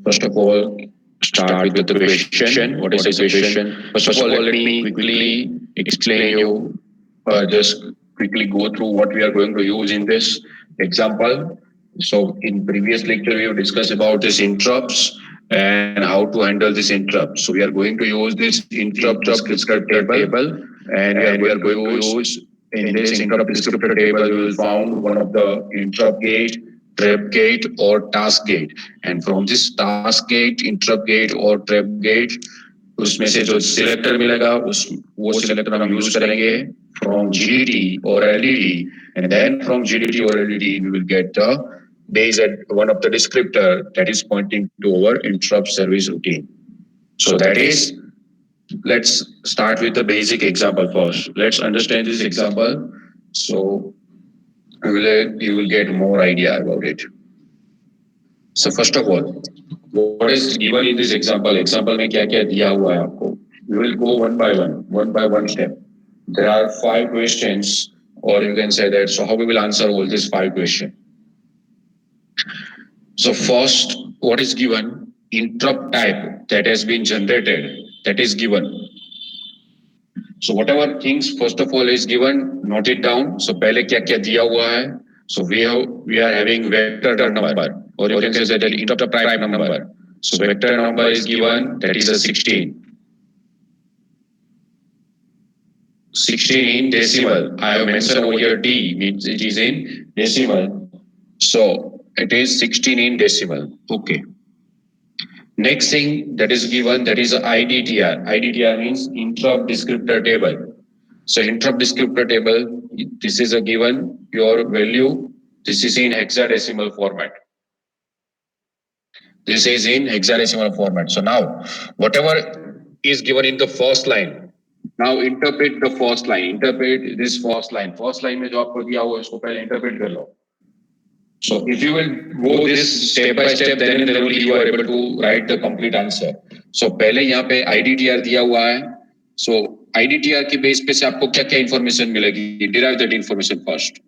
First of all, start with the question. What is the question? First of all, let me quickly explain you, just quickly go through what we are going to use in this example. So in previous lecture, we have discussed about this interrupts and how to handle this interrupt. So we are going to use this interrupt descriptor table, and we are going to use in this interrupt descriptor table, we will found one of the interrupt gate, trap gate or task gate. And from this task gate, interrupt gate और trap gate, उसमें से जो selector मिलेगा उस वो selector हम use करेंगे from GDT or LDT, and then from GDT or LDT we will get the base at one of the descriptor that is pointing to our interrupt service routine. So that is, let's start with the basic example first. Let's understand this example so you will get more idea about it. So first of all, what is given in this example? Example में क्या क्या दिया हुआ है आपको? We will go one by one step. There are 5 questions, or you can say that. So how we will answer all these 5 questions? So first, what is given? Interrupt type that has been generated, that is given. So whatever things first of all is given, note it down. So पहले क्या क्या दिया हुआ है? So we are having vector number, or you can say that interrupt type number. So vector number is given, that is a 16. 16 in decimal. I have mentioned over here D means it is in decimal. So it is 16 in decimal. Okay. Next thing that is given, that is IDTR. IDTR means interrupt descriptor table. So interrupt descriptor table, this is a given your value. This is in hexadecimal format. This is in hexadecimal format. So now, whatever is given in the first line, now interpret the first line. Interpret this first line. First line में जो आपको दिया हुआ है उसको पहले interpret कर लो. So if you will go this step by step, then only you are able to write the complete answer. So पहले यहाँ पे IDTR दिया हुआ है. So IDTR के बेस पे से आपको क्या क्या information मिलेगी? Derive that information first.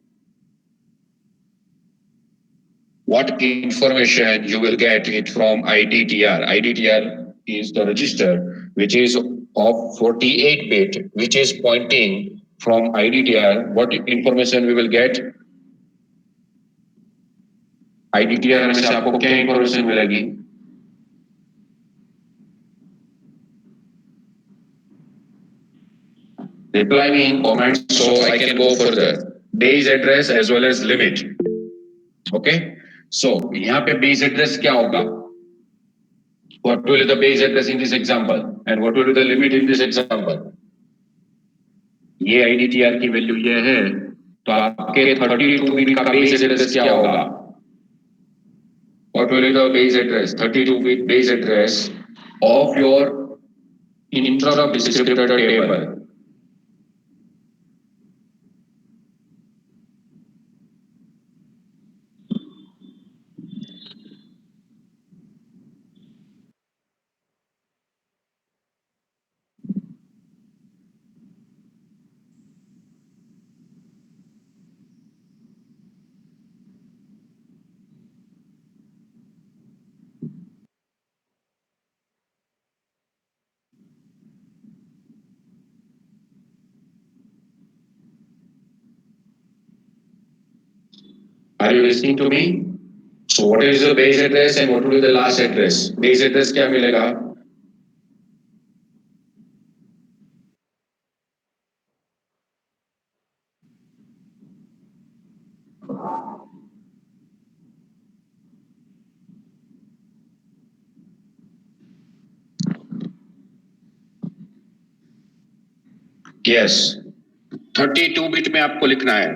What information you will get it from IDTR? IDTR is the register which is of 48 bit, which is pointing from IDTR. What information we will get? IDTR में से आपको क्या information मिलेगी? Reply me in comments so I can go further. Base address as well as limit. Okay. So यहाँ पे base address क्या होगा? What will be the base address in this example? And what will be the limit in this example? ये IDTR की value ये है, तो आपके 32 बिट का बेस एड्रेस क्या होगा? What will be the base address? 32 bit base address of your interrupt descriptor table. Are you listening to me? So what is the base address and what will be the last address? Base address क्या मिलेगा? Yes, 32 bit में आपको लिखना है.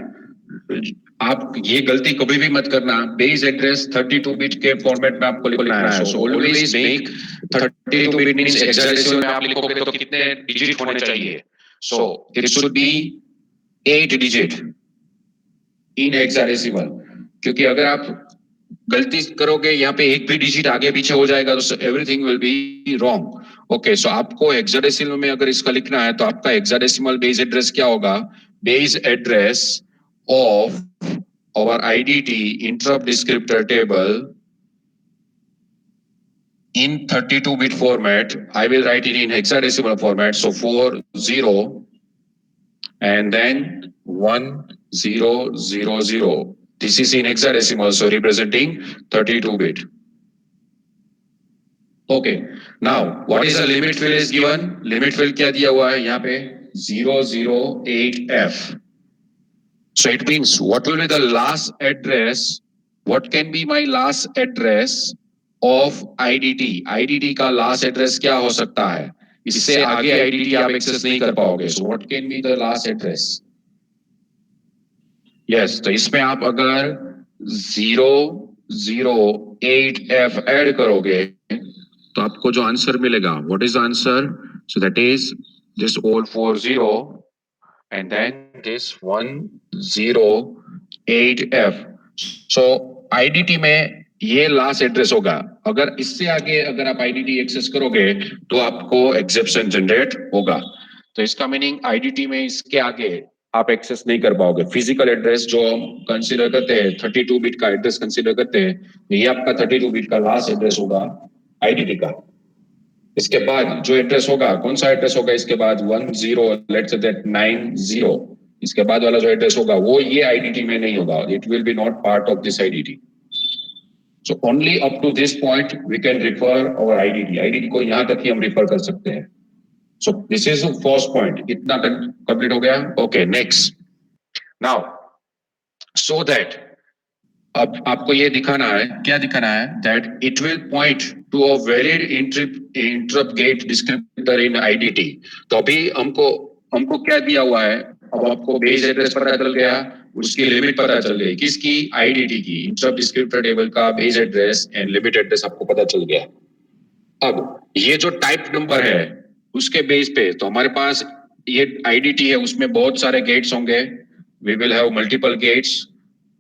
आप ये गलती कभी भी मत करना. बेस एड्रेस 32 बिट के फॉर्मेट में आपको लिखना है. So always make 32 bit means hexadecimal में आप लिखोगे तो कितने डिजिट होने चाहिए? So it should B 8 digit in hexadecimal. क्योंकि अगर आप गलती करोगे यहाँ पे एक भी डिजिट आगे पीछे हो जाएगा तो everything will be wrong. Okay, so आपको हेक्साडेसिमल में अगर इसका लिखना है तो आपका हेक्साडेसिमल बेस एड्रेस क्या होगा? Base address of our IDT interrupt descriptor table in 32-bit format. I will write it in hexadecimal format. So 4 0 and then 1 0 0 0. This is in hexadecimal, so representing 32-bit. Okay. Now, what is the limit field is given? Limit field क्या दिया हुआ है यहाँ पे? 008F. So it means what will be the last address? What can be my last address of IDT? IDT का last address क्या हो सकता है? इससे आगे IDT आप access नहीं कर पाओगे. So what can be the last address? Yes, तो इसमें आप अगर 008F ऐड करोगे तो आपको जो आंसर मिलेगा, what is the answer? So that is this all 40 and then this 108F. So IDT में ये लास्ट एड्रेस होगा. अगर इससे आगे अगर आप IDT एक्सेस करोगे तो आपको एक्सेप्शन जनरेट होगा. तो इसका मीनिंग IDT में इसके आगे आप एक्सेस नहीं कर पाओगे. फिजिकल एड्रेस जो हम कंसीडर करते हैं 32 बिट का एड्रेस कंसीडर करते हैं, ये आपका 32 बिट का लास्ट एड्रेस होगा IDT का. इसके बाद जो एड्रेस होगा, कौन सा एड्रेस होगा इसके बाद? 10 लेट्स से दैट 90. इसके बाद वाला जो एड्रेस होगा वो ये IDT में नहीं होगा. It will be not part of this IDT. So only up to this point we can refer our IDT को यहां तक ही हम रिफर कर सकते हैं. So this is first point. इतना कंप्लीट हो गया. Okay, next. Now so that अब आपको ये दिखाना है, क्या दिखाना है? That it will point to a valid interrupt gate descriptor in IDT. तो अभी हमको क्या दिया हुआ है? अब आपको बेस एड्रेस पता चल गया, उसकी लिमिट पता चल गई. किसकी? IDT की. इंटरप्ट डिस्क्रिप्टर टेबल का base address and limit address आपको पता चल गया. अब ये जो टाइप नंबर है उसके बेस पे तो हमारे पास ये IDT है, उसमें बहुत सारे गेट्स होंगे. We will have multiple gates.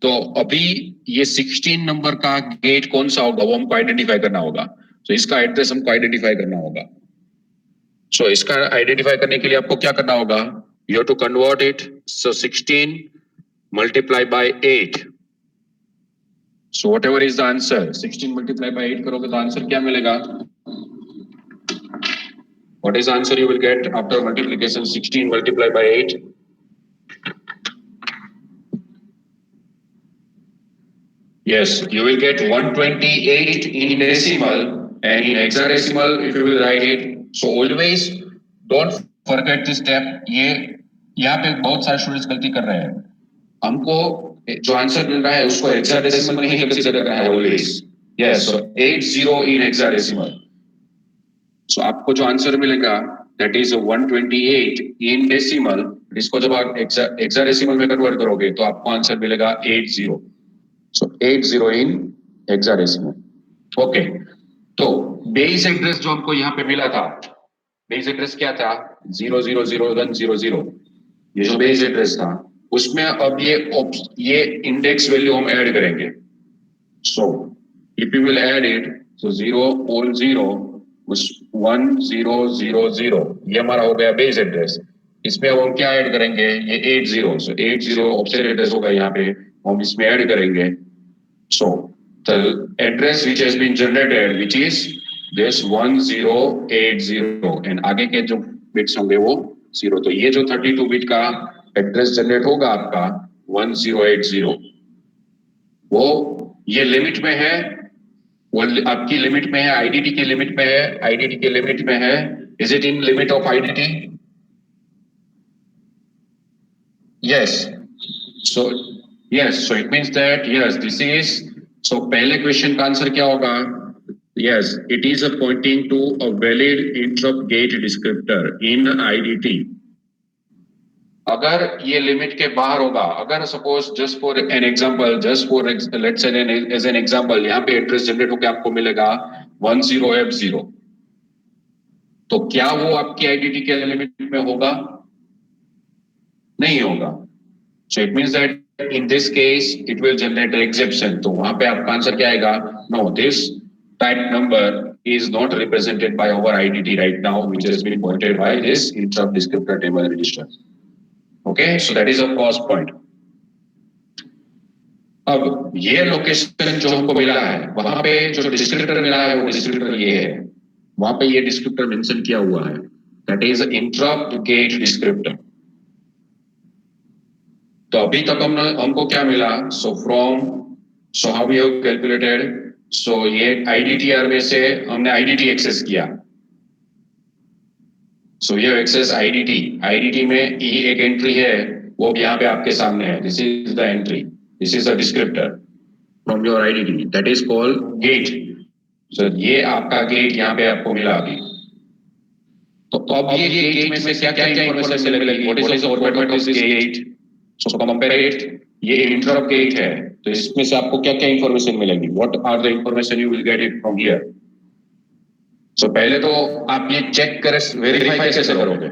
तो अभी ये 16 नंबर का गेट कौन सा होगा वो हमको आइडेंटिफाई करना होगा. तो इसका एड्रेस हमको आइडेंटिफाई करना होगा. सो इसका आइडेंटिफाई करने के लिए आपको क्या करना होगा? You have to convert it. So 16 multiply by 8. So whatever is the answer, 16 multiply by 8 करोगे तो आंसर क्या मिलेगा? What is the answer you will get after multiplication? 16 multiplied by 8. Yes, you will get 128 in decimal, and in hexadecimal if you will write it. So always don't forget this step. ये यहाँ पे बहुत सारे students गलती कर रहे हैं. हमको जो आंसर मिल रहा है उसको hexadecimal में ही कंसीडर करना है always. Yes, so 80 in hexadecimal. So आपको जो आंसर मिलेगा that is 128 in decimal. इसको जब आप hexadecimal में कन्वर्ट करोगे तो आपको आंसर मिलेगा 80. So 80 in hexadecimal. Okay. तो बेस एड्रेस जो हमको यहाँ पे मिला था, बेस एड्रेस क्या था? 0000100. ये जो बेस एड्रेस था उसमें अब ये इंडेक्स वैल्यू हम ऐड करेंगे. So if you will add it, so 0 all 0 1000. ये हमारा हो गया बेस एड्रेस. इसमें अब हम क्या ऐड करेंगे? ये 80. सो 80 ऑफसेट एड्रेस होगा यहाँ पे, हम इसमें ऐड करेंगे. So the address which has been generated which is this 1080 and आगे के जो बिट्स होंगे वो 0. तो ये जो 32 बिट का एड्रेस जनरेट होगा आपका 1080, वो ये लिमिट में है, वो आपकी लिमिट में है, IDT की लिमिट में है, IDT की लिमिट में है. Is it in limit of IDT? Yes. So yes, so it means that yes this is. So पहले क्वेश्चन का आंसर क्या होगा? Yes, it is pointing to a valid interrupt gate descriptor in IDT. अगर ये limit के बाहर होगा, अगर suppose just for an example, let's say as an example यहाँ पे एड्रेस जनरेट होकर आपको मिलेगा 10F0, तो क्या वो आपकी IDT के लिमिट में होगा? नहीं होगा. So it means that in this case it will generate exception. तो वहां पे आपका आंसर क्या आएगा? No, this type number is not represented by our IDT right now, which has been pointed by this interrupt descriptor table register. Okay, so that is a first point. अब ये location जो हमको मिला है, वहां पे जो डिस्क्रिप्टर मिला है वो डिस्क्रिप्टर ये है, वहां पे ये डिस्क्रिप्टर मेंशन किया हुआ है, that is interrupt gate descriptor. तो अभी तक हमको क्या मिला, so from, so how we have calculated, so ये आईडीटीआर में से हमने आईडीटी एक्सेस किया, सो ये एक्सेस आईडीटी, आईडीटी में ही एक एंट्री है, वो भी यहाँ पे आपके सामने है, this is the entry, this is the descriptor from your IDT, that is called gate. So ये आपका गेट यहाँ पे आपको मिला अभी। तो अब ये गेट में से क्या क्या इंफॉर्मेशन मिलेगी, what is the format of this gate, so compare it, ये इंटरप्ट गेट है, तो इसमें से आपको क्या क्या इंफॉर्मेशन मिलेगी, what are the information you will get it from here. So पहले तो आप ये चेक कर वेरीफाई कैसे करोगे,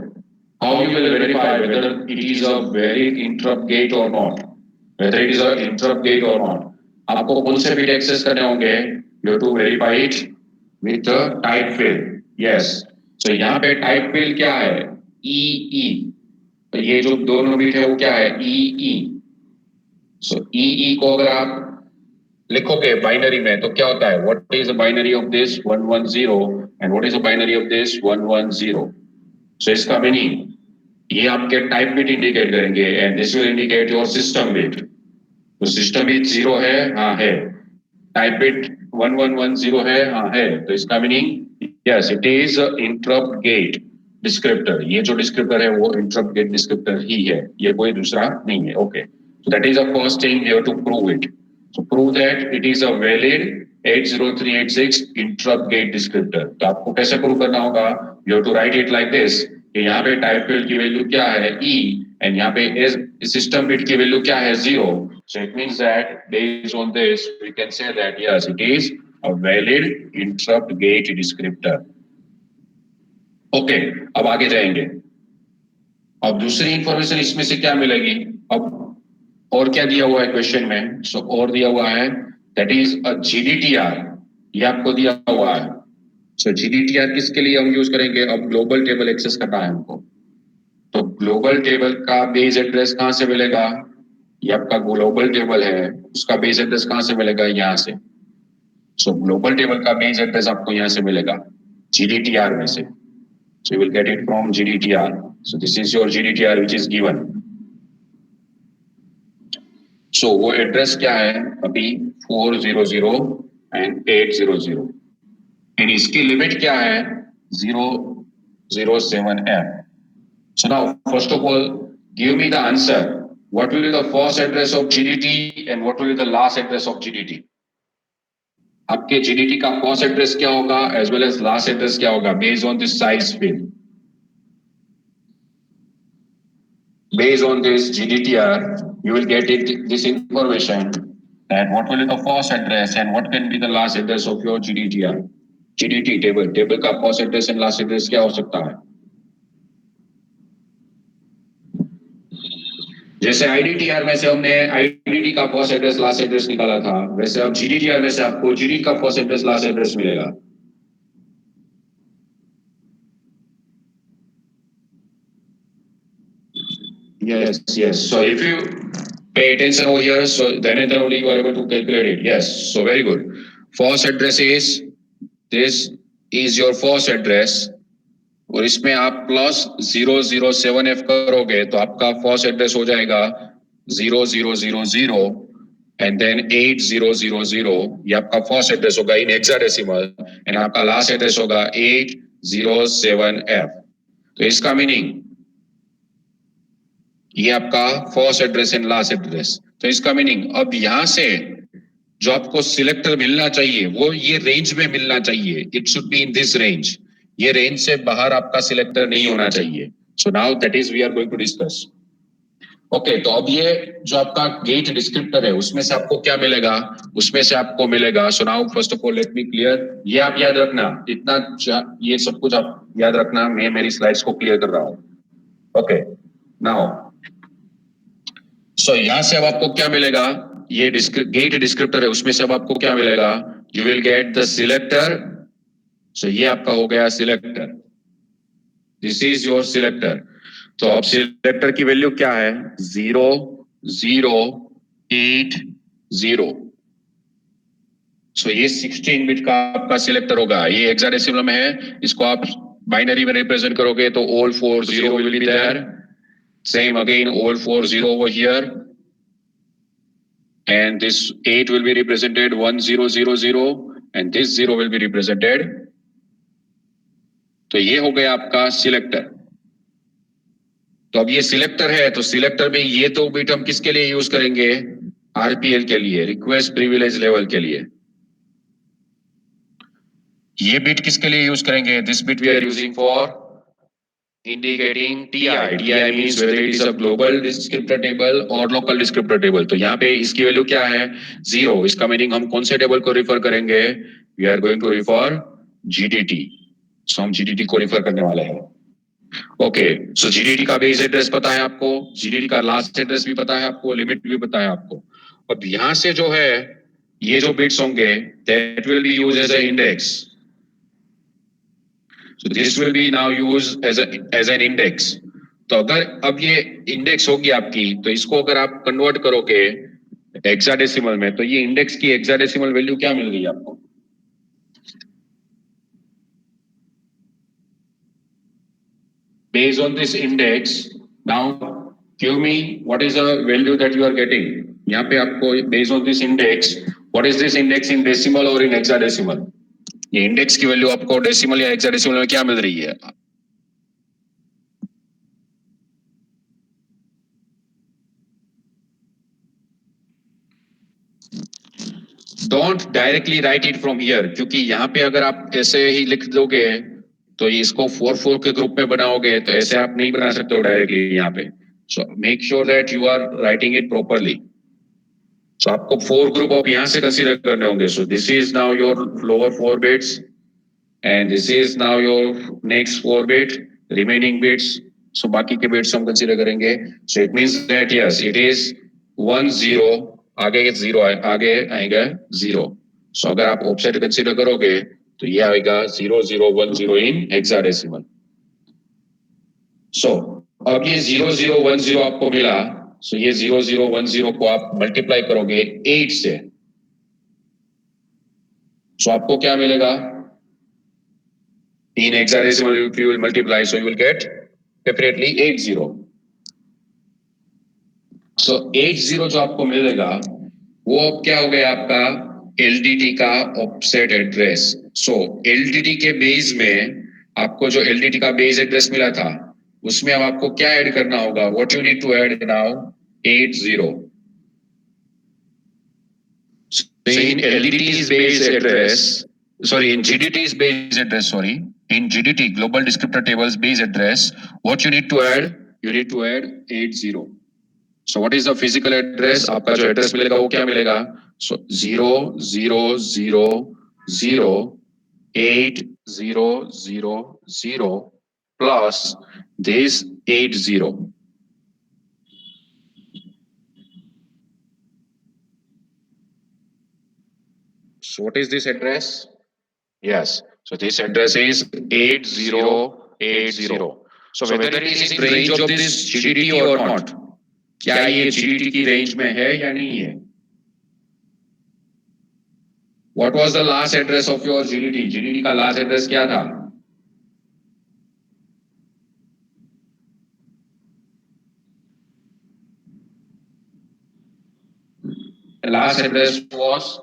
how you will verify whether it is a valid interrupt gate और not, whether it is a interrupt gate और not. आपको कौन से बिट एक्सेस करने होंगे, you have to verify it with type field, yes. So यहाँ पे type field क्या है, ई ई, तो ये जो दोनों बिट है वो क्या है, ई ई। सो ई ई को अगर आप लिखोगे बाइनरी में तो क्या होता है, what is the binary of this 110 and what is the binary of this 110। सो इसका मीनिंग ये आपके टाइप बिट इंडिकेट करेंगे and this will indicate your system bit. तो सिस्टम बिट 0 है, हाँ है, टाइप बिट 1110 है, हाँ है, तो इसका meaning yes it is interrupt gate descriptor, ये जो डिस्क्रिप्टर है वो इंटरप्ट गेट डिस्क्रिप्टर ही है, ये कोई दूसरा नहीं है, okay. So that is the first thing you have to prove it, so prove that it is a valid 80386 interrupt gate descriptor. तो आपको कैसे प्रूव करना होगा, you have to write it like this, कि यहाँ पे टाइप फील्ड की value क्या है ई, एंड यहाँ पे सिस्टम बिट की वैल्यू क्या है 0। So it means that based on this, we can say that yes, it is a valid interrupt gate descriptor. Okay, अब आगे जाएंगे। अब दूसरी इंफॉर्मेशन इसमें से क्या मिलेगी, अब और क्या दिया हुआ है क्वेश्चन में, सो और दिया हुआ है दैट इज अ जीडीटीआर, ये आपको दिया हुआ है। सो जीडीटीआर किसके लिए हम यूज करेंगे, अब ग्लोबल टेबल एक्सेस करना है हमको। तो ग्लोबल टेबल का बेस एड्रेस कहाँ से मिलेगा, ये आपका ग्लोबल टेबल है, उसका बेस एड्रेस कहाँ से मिलेगा, यहाँ से। सो ग्लोबल टेबल का बेस एड्रेस आपको यहाँ से मिलेगा जीडीटीआर में से, so you will get it from GDTR. So this is your GDTR which is given. So वो एड्रेस क्या है अभी 400 एंड 800, एंड इसकी लिमिट क्या है 007F। So now, first of all, give me the answer. What will be the first address of GDT and what will be the last address of GDT? आपके GDT का first address क्या होगा as well as last address क्या होगा based on this size field. Based on this GDTR, you will get this information that what will be the first address and what can be the last address of your GDTR. GDT table का first address and last address क्या हो सकता है? जैसे IDTR में से हमने IDT का फर्स्ट एड्रेस लास्ट एड्रेस निकाला था, वैसे अब जीडीटीआर में से आपको जीडी का फर्स्ट एड्रेस लास्ट एड्रेस मिलेगा। Yes. So if you pay attention over here, so then and then only you are able to calculate it. Yes. So very good. First address is this is your first address, और इसमें आप plus 007F करोगे तो आपका first address हो जाएगा 0000 and then 8000, ये आपका फर्स्ट एड्रेस होगा इन हेक्साडेसिमल, एंड आपका लास्ट एड्रेस होगा 807F। तो इसका मीनिंग ये आपका first address and last address. तो इसका मीनिंग अब यहां से जो आपको सिलेक्टर मिलना चाहिए वो ये रेंज में मिलना चाहिए, it should be in this range, ये रेंज से बाहर आपका सिलेक्टर नहीं होना चाहिए। So now that is we are going to discuss. Okay, तो अब ये जो आपका गेट डिस्क्रिप्टर है उसमें से आपको क्या मिलेगा, उसमें से आपको मिलेगा, so now first of all let me clear, ये आप याद रखना, इतना ये सब कुछ आप याद रखना, मैं मेरी स्लाइड्स को क्लियर कर रहा हूं। ओके, नाउ सो यहां से अब आपको क्या मिलेगा, ये गेट डिस्क्रिप्टर है उसमें से अब आपको क्या मिलेगा, you will get the selector. So ये आपका हो गया selector, this is your selector. तो अब सिलेक्टर की वैल्यू क्या है 008 0. सो ये 16 बिट का आपका सिलेक्टर होगा. ये हेक्साडेसिमल में है, इसको आप बाइनरी में रिप्रेजेंट करोगे तो all 4 0 will be there. Same again, all 4 0 over here. And this 8 will be represented 1 0 0 0 and this 0 will be represented. तो ये हो गया आपका सिलेक्टर. तो अब ये सिलेक्टर है, तो सिलेक्टर में ये दो बिट हम किसके लिए यूज करेंगे? आरपीएल के लिए, रिक्वेस्ट प्रिविलेज लेवल के लिए. ये बिट किसके लिए यूज करेंगे? This bit we are using for indicating TI. TI means whether it is a global descriptor table or local descriptor table. तो यहाँ पे इसकी वैल्यू क्या है? 0. इसका मीनिंग हम कौन से टेबल को रिफर करेंगे? We are going to refer GDT. So हम GDT को रिफर करने वाले हैं. ओके, सो GDT का बेस एड्रेस पता है आपको, GDT का लास्ट एड्रेस भी पता है आपको, लिमिट भी पता है आपको. अब यहाँ से जो है ये जो बिट्स होंगे that will be used as an index. So this will be now used as an index. तो अगर अब ये इंडेक्स होगी आपकी, तो इसको अगर आप कन्वर्ट करोगे हेक्साडेसिमल में, तो ये इंडेक्स की हेक्साडेसिमल वैल्यू क्या मिल गई आपको? Based on this index, now give me what is the value that you are getting. यहाँ पे आपको based on this index, what is this index in decimal or in hexadecimal? ये index की value आपको decimal या hexadecimal में क्या मिल रही है? Don't directly right it from here, क्योंकि यहाँ पे अगर आप ऐसे ही लिख दोगे तो इसको 4 के ग्रुप में बनाओगे, तो ऐसे आप नहीं बना सकते हो डायरेक्टली यहाँ पे. So make sure that you are writing it properly. So आपको 4 ग्रुप ऑफ यहाँ से कंसीडर करने होंगे. So this is now your lower 4 bits and this is now your next 4 bit remaining bits. So बाकी के bits हम consider करेंगे. So it means that yes, it is 1 0, आगे 0 आगे आएगा 0. So अगर आप offset consider करोगे तो ये आएगा 0 0 1 0 in hexadecimal. So अब ये 0 0 1 0 आपको मिला. So ये 0 0 1 0 को आप multiply करोगे 8 से. So आपको क्या मिलेगा? In hexadecimal, if you will multiply, so you will get definitely 80. So 80 जो आपको मिलेगा, वो अब क्या हो गया आपका LDT का ऑफसेट एड्रेस. So LDT के बेस में आपको जो LDT का बेस एड्रेस मिला था, उसमें अब आपको क्या ऐड करना होगा? What you need to add now? 80. So in LDT's base address, sorry, in GDT's base address, sorry. In GDT, Global Descriptor Tables base address, what you need to add? You need to add 80. So what is the physical address? आपका जो address मिलेगा वो क्या मिलेगा? So 0 0 0 0 8 0 0 0 plus this 80. So what is this address? Yes. So this address is 8080. So whether it is in range of this GDT or not, क्या ये GDT की range में है या नहीं है? What was the last address of your GDT? GDT का last address क्या था? The last address was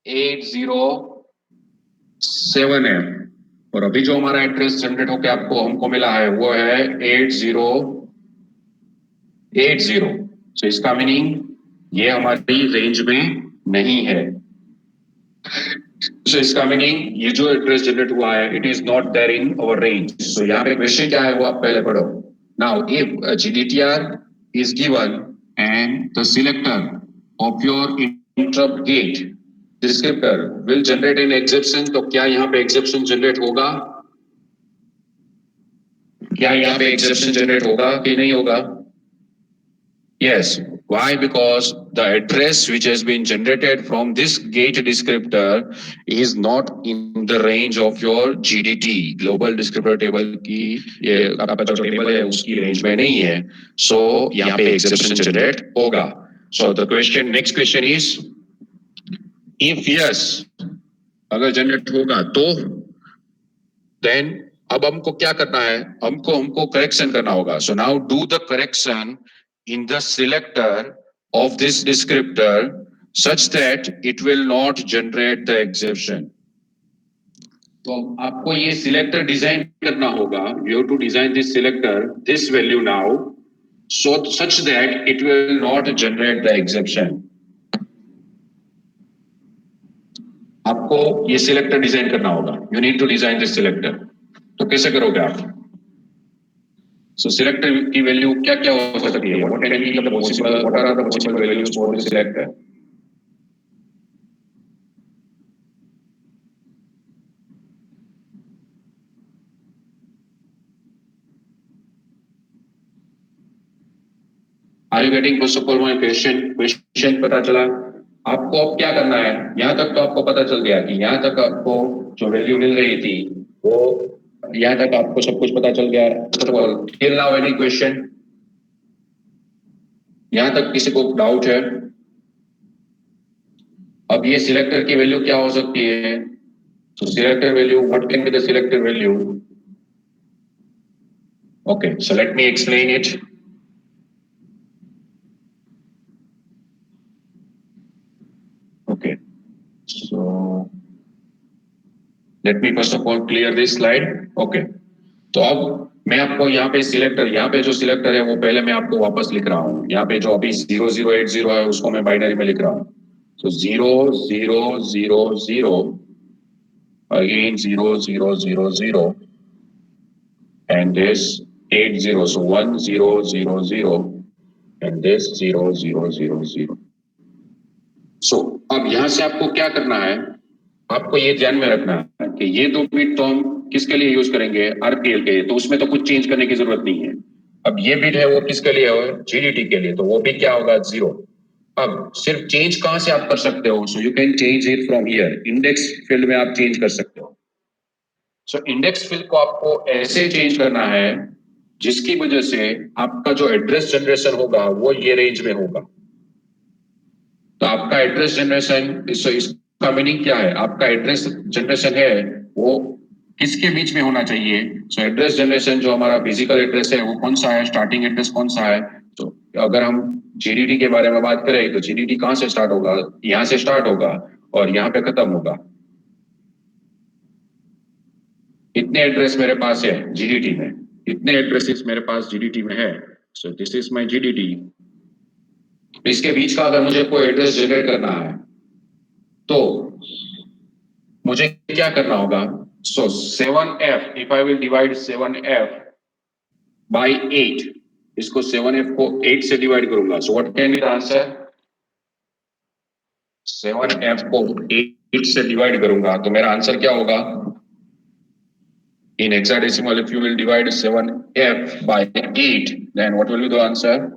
807 और अभी जो हमारा एड्रेस जनरेट होकर आपको हमको मिला है वो है 8080. So इसका मीनिंग ये हमारी रेंज में नहीं है. So इसका मीनिंग ये जो एड्रेस जनरेट हुआ है it is not there in our range. So यहाँ पे क्वेश्चन क्या है वो आप पहले पढ़ो. Now if GDTR is given and the selector of your interrupt gate descriptor will generate an exception, तो क्या यहाँ पे exception generate होगा? क्या यहाँ पे exception generate होगा कि नहीं होगा? Yes. Why? Because the address which has been generated from this gate descriptor is not in the range of your GDT, Global Descriptor Table की ये आपका जो टेबल है उसकी रेंज में नहीं है. So यहाँ पे exception generate होगा. So the question, next question is, if yes, अगर जनरेट होगा तो then अब हमको क्या करना है, हमको करेक्शन करना होगा. So now do the correction in the selector of this descriptor such that it will not generate the exception. तो आपको ये सिलेक्टर डिजाइन करना होगा. You have to design this selector, this value now, so such that it will not generate the exception. आपको ये selector design करना होगा. You need to design this selector. तो कैसे करोगे आप? So selector की वैल्यू क्या क्या हो सकती है? What can be the possible? What are the possible values for the selector? Are you getting first of all my question? Question पता चला? आपको अब क्या करना है? यहाँ तक तो आपको पता चल गया कि यहाँ तक आपको जो वैल्यू मिल रही थी वो यहाँ तक आपको सब कुछ पता चल गया. First of all, till now any question? यहाँ तक किसी को डाउट है? अब ये सिलेक्टर की वैल्यू क्या हो सकती है? So selector value, what can be the selector value? Okay, so let me explain it. Okay, so let me first of all clear this slide. Okay, तो अब मैं आपको यहाँ पे सिलेक्टर, यहाँ पे जो सिलेक्टर है वो पहले मैं आपको वापस लिख रहा हूँ. यहाँ पे जो अभी 0080 है उसको मैं बाइनरी में लिख रहा हूँ. So 0000 again 0000 and this 80, so 1000 and this 0000. So अब यहाँ से आपको क्या करना है, आपको ये ध्यान में रखना है कि ये दो बिट तो हम किसके लिए यूज करेंगे? आरपीएल के लिए. तो उसमें तो कुछ चेंज करने की जरूरत नहीं है. अब ये बिट है वो किसके लिए है? जीडीटी के लिए. तो वो बिट क्या होगा? 0. अब सिर्फ चेंज कहां से आप कर सकते हो? So you can change it from here. Index field में आप चेंज कर सकते हो. सो इंडेक्स फील्ड को आपको ऐसे चेंज करना है जिसकी वजह से आपका जो एड्रेस जनरेशन होगा वो ये रेंज में होगा. तो आपका एड्रेस जनरेशन, इसका मीनिंग क्या है? आपका एड्रेस जनरेशन है वो किसके बीच में होना चाहिए? सो एड्रेस जनरेशन जो हमारा फिजिकल एड्रेस है वो कौन सा है? स्टार्टिंग एड्रेस कौन सा है? तो अगर हम जीडीटी के बारे में बात करें तो जीडीटी कहां से स्टार्ट होगा? यहां से स्टार्ट होगा और यहां पे खत्म होगा. इतने एड्रेस मेरे पास है जीडीटी में, इतने एड्रेसेस मेरे पास जीडीटी में है. So this is my GDT. इसके बीच का अगर मुझे कोई एड्रेस जनरेट करना है तो मुझे क्या करना होगा? So 7f, if I will divide 7f by 8, इसको 7f को 8 से डिवाइड करूंगा. So what can be the answer? 7f को 8 से डिवाइड करूंगा तो मेरा आंसर क्या होगा? In hexadecimal, if you will divide 7f by 8, then what will be the answer?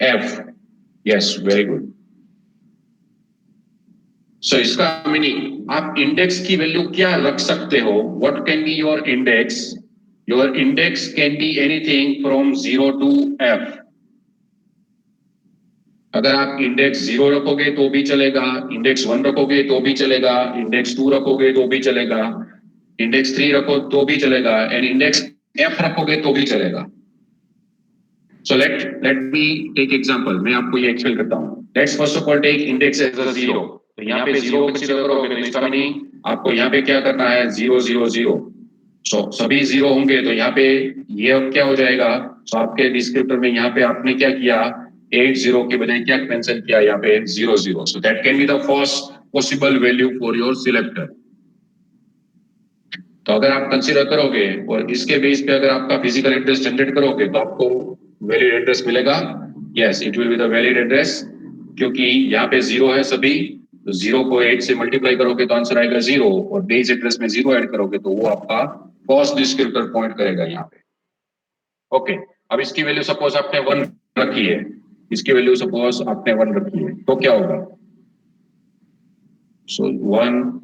F. Yes, very good. So इसका मीनिंग आप इंडेक्स की वैल्यू क्या रख सकते हो? What can be your index? Your index can be anything from 0 to f. अगर आप index 0 रखोगे तो भी चलेगा, इंडेक्स 1 रखोगे तो भी चलेगा, इंडेक्स 2 रखोगे तो भी चलेगा, इंडेक्स 3 रखो तो भी चलेगा, एंड इंडेक्स f रखोगे तो भी चलेगा. So let me take example. मैं आपको ये एक्सप्लेन करता हूँ. Let's first of all take index as a 0. तो यहाँ पे 0 कंसीडर करोगे तो इसका मीनिंग आपको यहाँ पे क्या करना है? 0 0 0. So सभी 0 होंगे तो यहाँ पे ये अब क्या हो जाएगा? So आपके डिस्क्रिप्टर में यहाँ पे आपने क्या किया? 8 0 के बजाय क्या मेंशन किया? यहाँ पे 0 0. So that can be the first possible value for your selector. तो अगर आप कंसीडर करोगे और इसके बेस पे अगर आपका फिजिकल एड्रेस जनरेट करोगे तो आपको वैलिड एड्रेस मिलेगा. Yes, it will be the valid address, क्योंकि यहाँ पे 0 है सभी. तो 0 को 8 से मल्टीप्लाई करोगे तो आंसर आएगा 0 और बेस एड्रेस में 0 ऐड करोगे तो वो आपका फर्स्ट डिस्क्रिप्टर पॉइंट करेगा यहाँ पे. ओके, अब इसकी वैल्यू सपोज आपने 1 रखी है, इसकी वैल्यू सपोज आपने 1 रखी है तो क्या होगा? सो 1,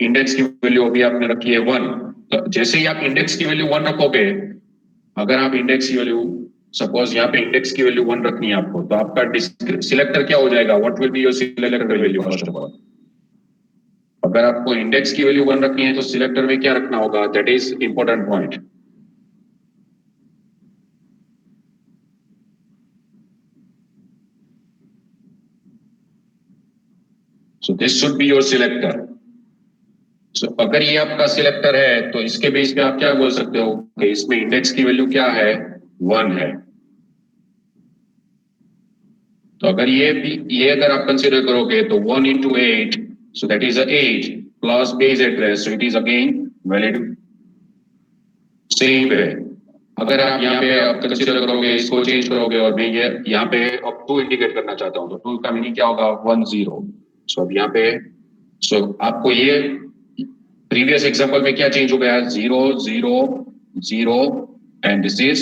इंडेक्स की वैल्यू अभी आपने रखी है 1. तो जैसे ही आप इंडेक्स की वैल्यू 1 रखोगे, अगर आप इंडेक्स की वैल्यू सपोज यहाँ पे इंडेक्स की वैल्यू 1 रखनी है आपको, तो आपका सिलेक्टर क्या हो जाएगा? What will be your selector value first of all? अगर आपको इंडेक्स की वैल्यू 1 रखनी है तो सिलेक्टर में क्या रखना होगा? That is important point. So this should be your selector. So अगर ये आपका सिलेक्टर है तो इसके बेस पे आप क्या बोल सकते हो कि इसमें इंडेक्स की वैल्यू क्या है? 1 है. तो अगर ये अगर आप कंसीडर करोगे तो 1 into 8, so that is a 8 plus base address, so it is again valid. Same है. अगर आप यहाँ पे आप कंसीडर करोगे, इसको चेंज करोगे और मैं ये यहाँ पे अब 2 इंडिकेट करना चाहता हूँ, तो 2 का मीनिंग क्या होगा? 1 0. सो अब यहाँ पे आपको ये प्रीवियस एग्जांपल में क्या चेंज हो गया? 0 0 0 एंड दिस इज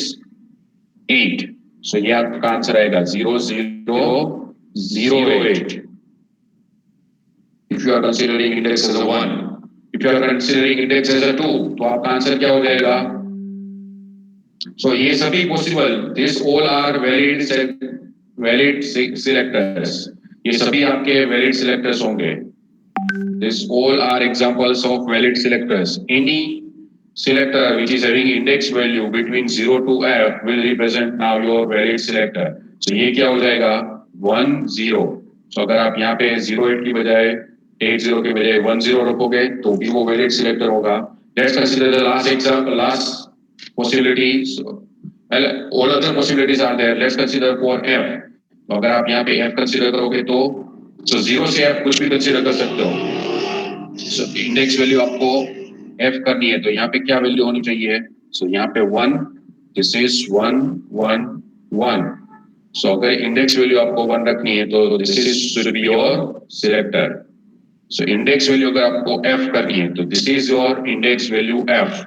8. सो ये आपका आंसर आएगा 0 0 0 8. If you are considering index as a 1, if you are considering index as a 2, तो आपका आंसर क्या हो जाएगा? सो ये सभी possible, this all are valid selectors. ये सभी आपके वैलिड सिलेक्टर्स होंगे. These all are examples of valid selectors. Any selector which is having index value between 0 to f will represent now your valid selector. So ये क्या हो जाएगा? 1 0. So अगर आप यहाँ पे 0 8 की बजाय 8 0 के बजाय 1 0 रखोगे तो भी वो valid selector होगा. Let's consider the last example, last possibility. So, well, all other possibilities are there. Let's consider for f. तो अगर आप यहाँ पे f consider करोगे तो 0 से f कुछ भी consider कर सकते हो. So इंडेक्स वैल्यू आपको f करनी है तो यहाँ पे क्या वैल्यू होनी चाहिए? सो यहाँ पे 1, दिस इज 1 1 1. सो अगर इंडेक्स वैल्यू आपको 1 रखनी है तो this is should be your selector. So index value अगर आपको f करनी है तो this is your index value f.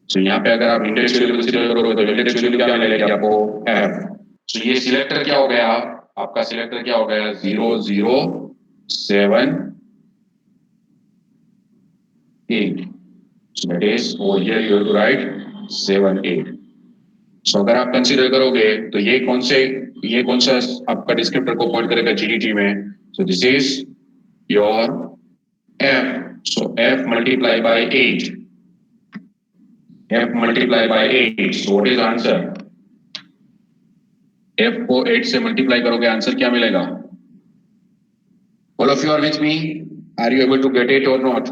सो यहाँ पे अगर आप इंडेक्स वैल्यू कंसीडर करोगे तो इंडेक्स वैल्यू क्या मिलेगी आपको? f. सो ये सिलेक्टर क्या हो गया? आपका सिलेक्टर क्या हो गया? 0 0 7 8. So that is over here you have to write 7 8. So अगर आप कंसीडर करोगे तो ये कौन सा आपका डिस्क्रिप्टर को पॉइंट करेगा जीडीटी में? So this is your f. So f multiply by 8. f multiply by 8. So what is the answer? f को 8 से मल्टीप्लाई करोगे, आंसर क्या मिलेगा? All of you are with me? Are you able to get it or not?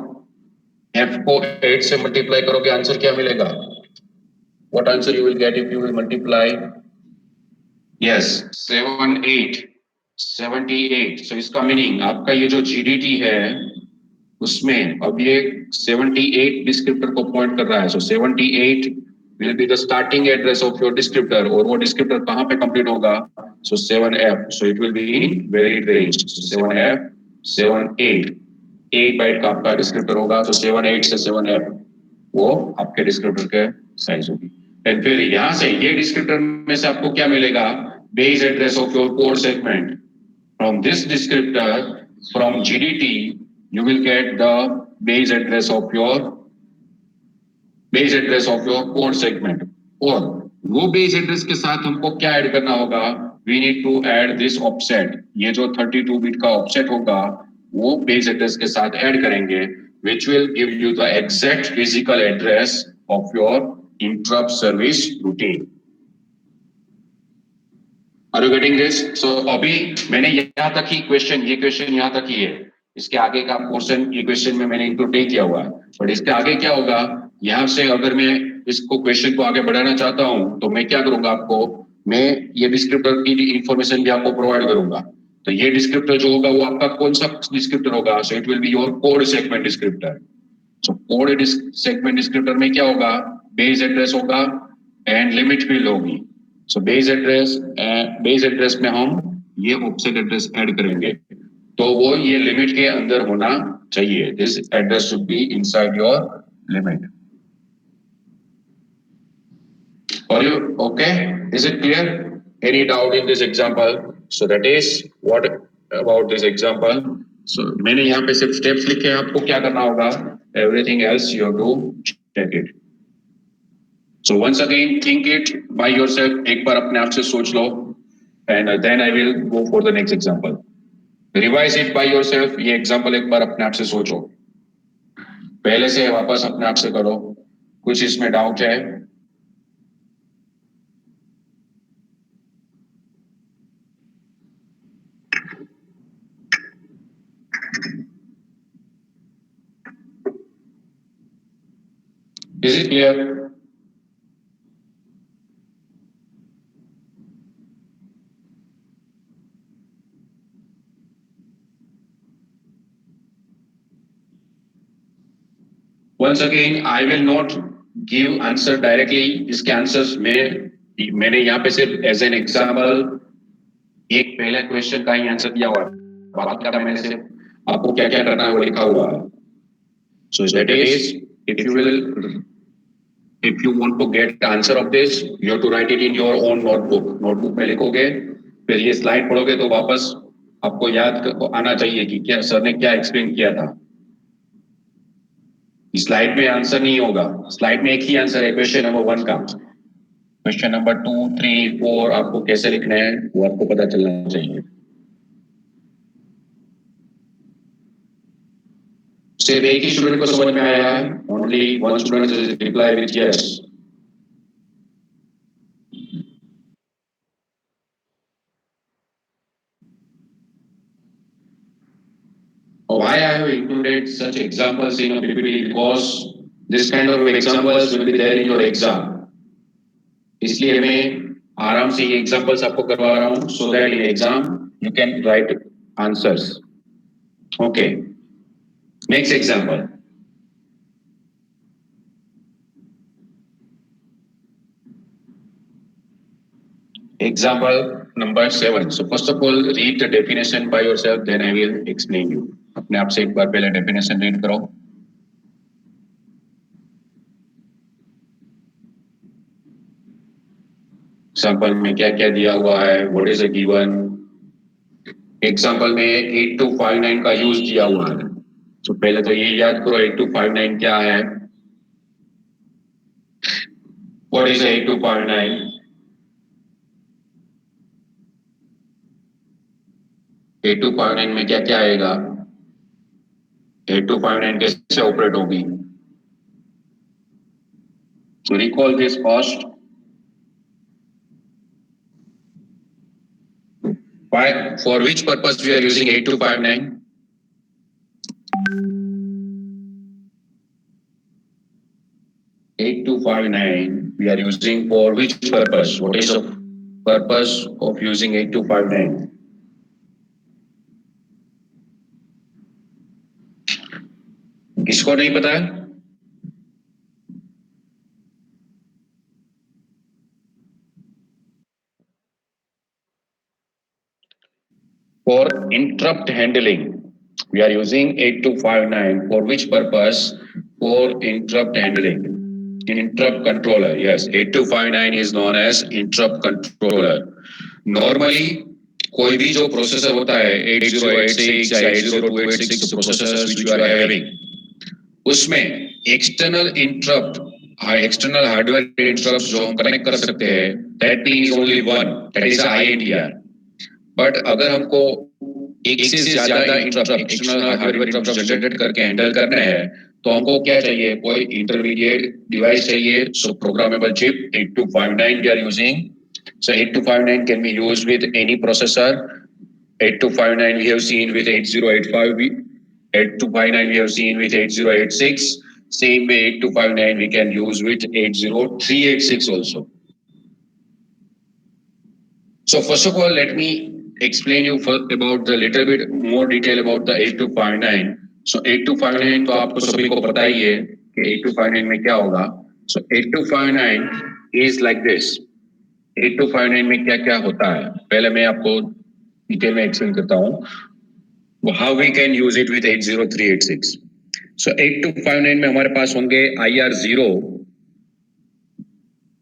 f को 8 से multiply करोगे, answer क्या मिलेगा? What answer you will get if you will multiply? Yes, 7 8 78. So इसका मीनिंग आपका ये जो जीडीटी है उसमें अब ये 78 डिस्क्रिप्टर को पॉइंट कर रहा है. सो 78 will be the starting address of your descriptor. और वो डिस्क्रिप्टर कहाँ पे कंप्लीट होगा? So 7f. So it will be very range. So 7f 7 8 8 bite का आपका डिस्क्रिप्टर होगा. तो 7 8 से 7f वो आपके डिस्क्रिप्टर के साइज होगी. एंड फिर यहाँ से ये डिस्क्रिप्टर में से आपको क्या मिलेगा? Base address of your code segment. From this descriptor, from GDT you will get the base address of your code segment. और वो base address के साथ हमको क्या ऐड करना होगा? We need to add this offset. ये जो 32 बिट का offset होगा वो base address के साथ ऐड करेंगे, which will give you the exact physical address of your interrupt service routine. Are you getting this? So अभी मैंने यहाँ तक ही ये क्वेश्चन यहाँ तक ही है. इसके आगे का पोर्शन ये क्वेश्चन में मैंने इंक्लूड नहीं किया हुआ है. बट इसके आगे क्या होगा? यहाँ से अगर मैं इसको क्वेश्चन को आगे बढ़ाना चाहता हूँ तो मैं क्या करूंगा? मैं ये डिस्क्रिप्टर की इंफॉर्मेशन भी आपको प्रोवाइड करूंगा. तो ये डिस्क्रिप्टर जो होगा वो आपका कौन सा डिस्क्रिप्टर होगा? So it will be your code segment descriptor. So code segment descriptor में क्या होगा? बेस एड्रेस होगा एंड लिमिट फील्ड होगी. सो बेस एड्रेस में हम ये ऑफसेट एड्रेस ऐड करेंगे तो वो ये लिमिट के अंदर होना चाहिए. This address should be inside your limit. Are you okay? Is it clear? Any doubt in this example? So that is what about this example. So मैंने यहाँ पे सिर्फ स्टेप्स लिखे हैं, आपको क्या करना होगा? Everything else you have to check it. So once again, think it by yourself. एक बार अपने आप से सोच लो, and then I will go for the next example. Revise it by yourself. ये example एक बार अपने आप से सोचो. पहले से वापस अपने आप से करो. कुछ इसमें डाउट है? Is it clear? Once again, I will not give answer directly. इसके आंसर्स मैंने यहाँ पे सिर्फ एज एन एग्जाम्पल एक पहले क्वेश्चन का ही आंसर दिया हुआ है. बाकी का मैंने सिर्फ आपको क्या क्या करना है वो लिखा हुआ है. So that is, if you want to get the answer of this, you have to write it in your own notebook. Notebook में लिखोगे, फिर ये स्लाइड पढ़ोगे तो वापस आपको याद आना चाहिए कि क्या सर ने क्या एक्सप्लेन किया था. स्लाइड में आंसर नहीं होगा. स्लाइड में एक ही आंसर है क्वेश्चन नंबर 1 का. क्वेश्चन नंबर 2, 3, 4 आपको कैसे लिखना है वो आपको पता चलना चाहिए. सिर्फ एक ही स्टूडेंट को समझ में आया है. Only one student reply with yes. Why I have included such examples in a PPT? Because this kind of examples will be there in your exam. इसलिए मैं आराम से ये examples आपको करवा रहा हूँ so that in exam you can write answers. Okay. Next example. Example number 7. So first of all, read the definition by yourself. Then I will explain you. अपने आप से एक बार पहले definition read करो. एग्जाम्पल में क्या क्या दिया हुआ है. What is a given. Example में 8259 का यूज दिया हुआ है. तो पहले तो ये याद करो 8259 क्या है. What is 8259. 8259 में क्या क्या आएगा. 8259 कैसे ऑपरेट होगी. तो recall this cost. Why, for which purpose we are using 8259? We are using for which purpose? What is the purpose of using 8259? किसको नहीं पता है. For interrupt handling, we are using 8259 for which purpose? For interrupt handling. Interrupt controller. Yes, 8259 is known as interrupt controller. Normally कोई भी जो processor होता है 8086 या 80286 processors which you are having, उसमें external interrupt, external hardware interrupt जो हम connect कर सकते हैं, that is only one, that is INTR. But अगर हमको एक से ज्यादा interrupt, external hardware interrupt generate करके हैंडल करना है तो हमको क्या चाहिए. कोई इंटरमीडिएट डिवाइस चाहिए. सो programmable chip 8259 we are using. So 8259 can be used with any processor. 8259 we have seen with 8085. 8259 we have seen with 8086. Same way 8259 we can use with 80386 also. So first of all, let me explain you first about the little bit more detail about the 8259. So 8259 तो आपको सभी को पता ही है कि 8259 में क्या होगा. So 8259 is like this. 8259 में क्या क्या होता है पहले मैं आपको डिटेल में एक्सप्लेन करता हूँ. How we can use it with 80386. So 8259 में हमारे पास होंगे IR0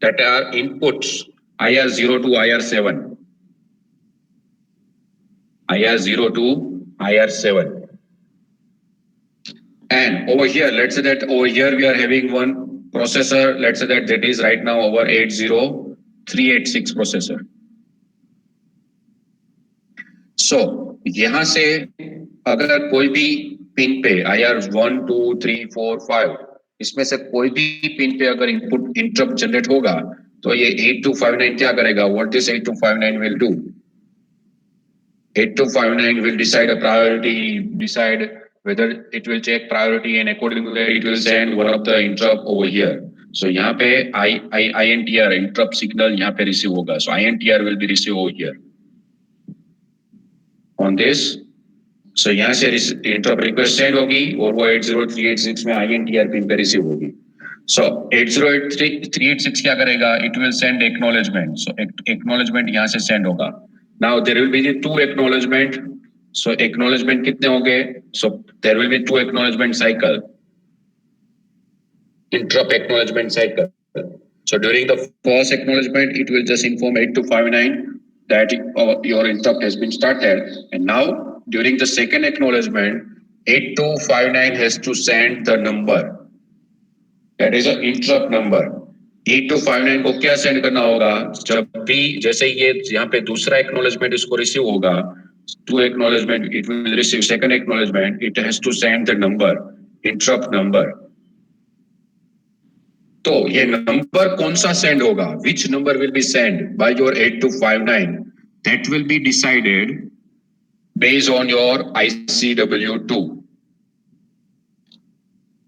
that are inputs, IR0 to IR7. IR0 to IR7. And over here, let's say that over here we are having one processor, let's say that is right now our 80386 processor. So यहाँ से अगर कोई भी pin पे IR 1 2 3 4 5 इसमें से कोई भी पिन पे अगर इनपुट इंटरप्ट जनरेट होगा तो ये 8259 क्या करेगा? What this 8259 will do? 8259 will decide a priority, decide whether it will check priority, and according to that it will send one of the interrupt over here. So यहाँ पे INTR interrupt signal यहाँ पे receive होगा. So INTR will be received over here. On this, so यहाँ से interrupt request send होगी और वो 80386 में INTR पिन पे रिसीव होगी. So 80386 क्या करेगा? It will send acknowledgement. So acknowledgement यहाँ से send होगा. Now there will be the two acknowledgement. So acknowledgement कितने होंगे? So there will be two acknowledgement cycle. Interrupt acknowledgement cycle. So during the first acknowledgement, it will just inform 8259 that your interrupt has been started. And now during the second acknowledgement, 8259 has to send the number. That is an interrupt number. 8259 को क्या send करना होगा? जब भी जैसे ये यहाँ पे दूसरा एक्नॉलेजमेंट इसको रिसीव होगा, two acknowledgement it will receive second acknowledgement, it has to send the number, interrupt number. तो ये नंबर कौन सा सेंड होगा? Which number will be send by your 8259? That will be decided based on your ICW2.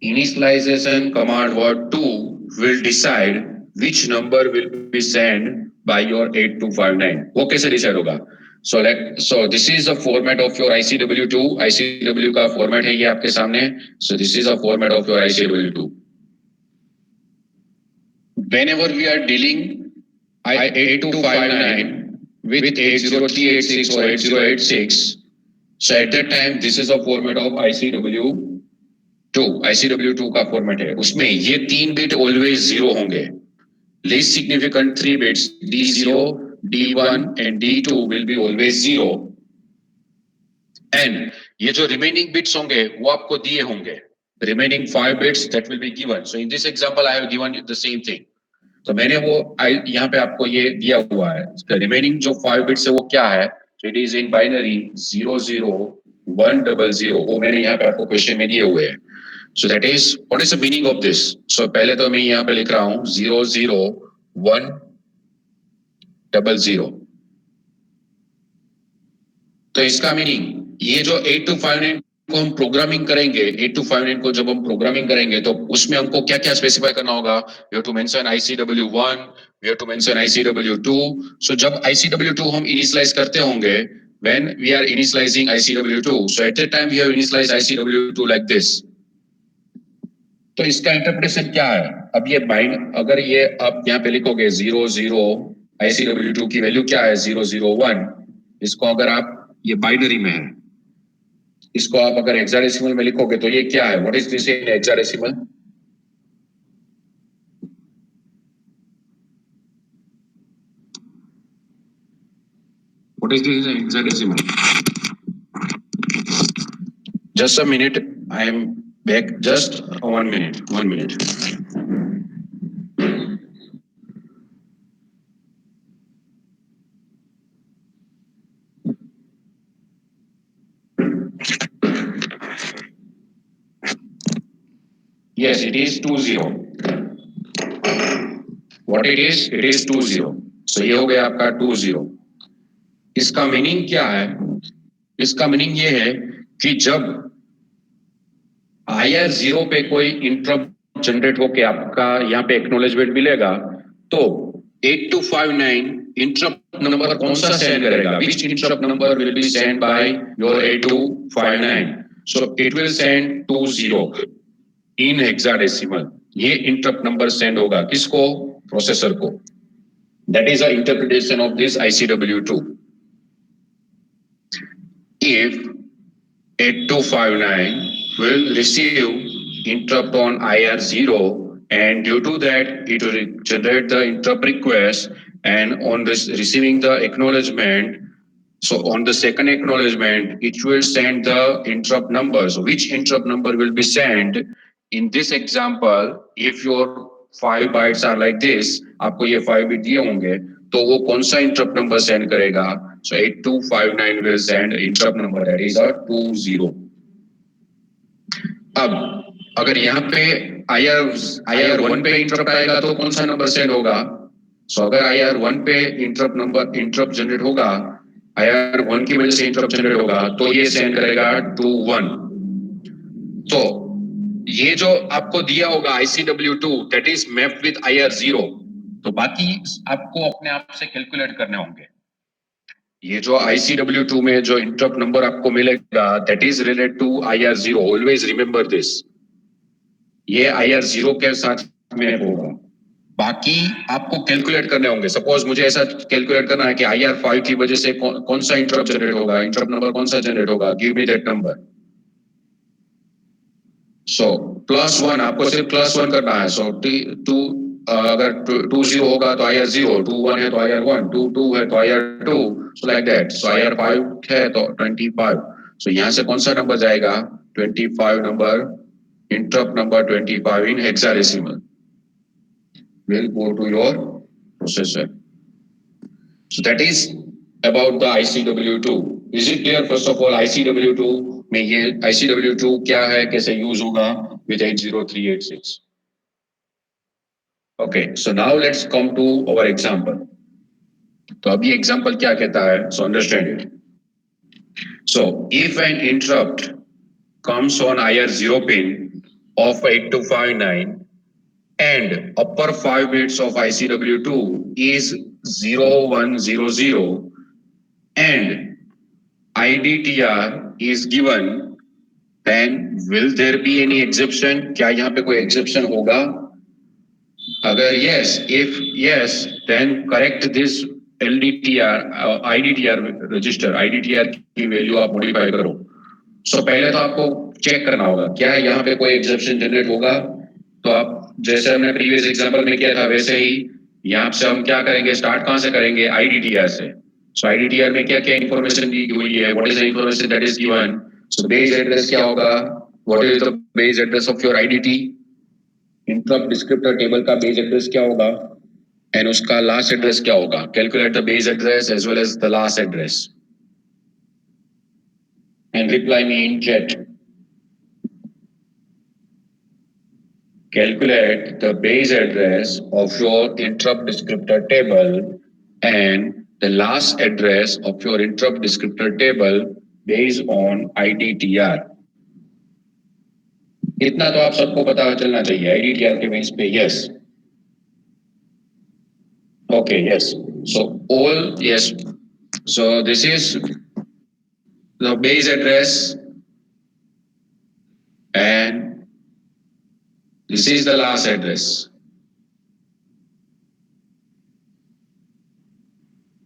Initialization command word 2 will decide which number will be sent by your 8259. वो कैसे decide होगा? So this is the format of your ICW2. ICW का format है ये आपके सामने. So this is the format of your ICW2. Whenever we are dealing 8259 with 80386 or 8086, so at that time this is a format of ICW2 का format है. उसमें ये तीन बिट ऑलवेज जीरो होंगे. Least significant three bits D0, D1 and D2 will be always zero. And ये जो remaining bits होंगे वो आपको दिए होंगे. Remaining 5 bits that will be given. So in this example I have given you the same thing. तो मैंने वो यहाँ पे आपको ये दिया हुआ है. रिमेनिंग जो 5 बिट्स है वो क्या है? So it is in binary 00100. वो मैंने यहाँ पे आपको क्वेश्चन में दिए हुए हैं. So that is, what is the meaning of this? So पहले तो मैं यहाँ पे लिख रहा हूँ 00100. तो इसका मीनिंग ये जो 8259 को हम प्रोग्रामिंग करेंगे, 8259 को जब हम प्रोग्रामिंग करेंगे तो उसमें हमको क्या क्या स्पेसिफाई करना होगा? We have to mention ICW1, we have to mention ICW2. So जब ICW2 हम इनिशियलाइज करते होंगे, when we are initializing ICW2, so at that time we have initialized ICW2 like this. तो इसका इंटरप्रिटेशन क्या है? अब ये बाइंड अगर ये आप यहाँ पे लिखोगे 00 ICW2 की वैल्यू क्या है? 001. इसको अगर आप ये बाइनरी में है, इसको आप अगर हेक्साडेसिमल में लिखोगे तो ये क्या है? What is this in hexadecimal? What is this in hexadecimal? Just a minute, I am back. Just 1 minute. 1 minute. Yes, it is 20. What it is? It is 20. So ये हो गया आपका 20. इसका मीनिंग क्या है? इसका मीनिंग ये है कि जब IR0 पे कोई इंटरप्ट जनरेट होके आपका यहाँ पे एक्नॉलेजमेंट मिलेगा तो 8259 इंटरप्ट नंबर कौन सा सेंड करेगा? Which interrupt number will be sent by your 8259? So it will send 20 in hexadecimal. ये इंटरप्ट नंबर सेंड होगा किसको? प्रोसेसर को. That is the interpretation of this ICW2. If 8259 will receive interrupt on IR0 and due to that it will generate the interrupt request, and on this receiving the acknowledgement, so on the second acknowledgement it will send the interrupt number. So which interrupt number will be sent? in this example, if your 5 bytes are like this, आपको ये 5 bit दिए होंगे, तो वो कौन सा interrupt number send करेगा? So 8259 will send interrupt number that is a 20. अब अगर यहाँ पे IR1 पे इंटरप्ट आएगा तो कौन सा नंबर सेंड होगा? सो अगर IR1 पे इंटरप्ट जनरेट होगा, IR1 की वजह से इंटरप्ट जनरेट होगा, तो ये सेंड करेगा 21. तो ये जो आपको दिया होगा ICW2 that is mapped with IR0, तो बाकी आपको अपने आप से कैलकुलेट करने होंगे. ये जो ICW2 में जो इंटरप्ट नंबर आपको मिलेगा that is related to IR0. Always remember this. ये IR0 के साथ में होगा. बाकी आपको कैलकुलेट करने होंगे. सपोज मुझे ऐसा कैलकुलेट करना है कि IR5 की वजह से कौन सा इंटरप्ट जनरेट होगा, इंटरप्ट नंबर कौन सा जनरेट होगा, गिव मी दैट नंबर. सो +1 आपको सिर्फ +1 करना है. सो अगर 20 होगा तो IR0, 21 है तो IR1, 22 है तो IR2, so like that. So IR5 है तो 25. सो यहाँ से कौन सा नंबर जाएगा? 25 number, interrupt number 25 in hexadecimal will go to your processor. So that is about the ICW2. Is it clear? First of all, ICW2 में ये ICW2 क्या है, कैसे यूज होगा with 80386. Okay, so now let's come to our example. तो अभी example क्या कहता है? So understand it. So if an interrupt comes on IR0 pin of 8259 and upper 5 bits of ICW2 is 0100 and IDTR is given, then will there be any exception? क्या यहाँ पे कोई exception होगा? अगर yes, if yes, then correct this LDTR, IDTR register, IDTR की value आप modify करो. सो पहले तो आपको चेक करना होगा क्या है यहाँ पे कोई एक्सेप्शन जनरेट होगा. तो आप जैसे हमने प्रीवियस एग्जांपल में किया था वैसे ही यहाँ से हम क्या करेंगे, स्टार्ट कहाँ से करेंगे? IDTR से. सो IDTR में क्या क्या इंफॉर्मेशन दी हुई है? What is the information that is given? So base address क्या होगा? What is the base address of your IDT? Interrupt descriptor table का बेस एड्रेस क्या होगा एंड उसका लास्ट एड्रेस क्या होगा? Calculate the base address as well as the last address and reply me in chat. Calculate the base address of your interrupt descriptor table and the last address of your interrupt descriptor table based on IDTR. इतना तो आप सबको पता चलना चाहिए IDTR के base पे. Yes. Okay, yes. So all, yes. So this is the base address and this is the last address.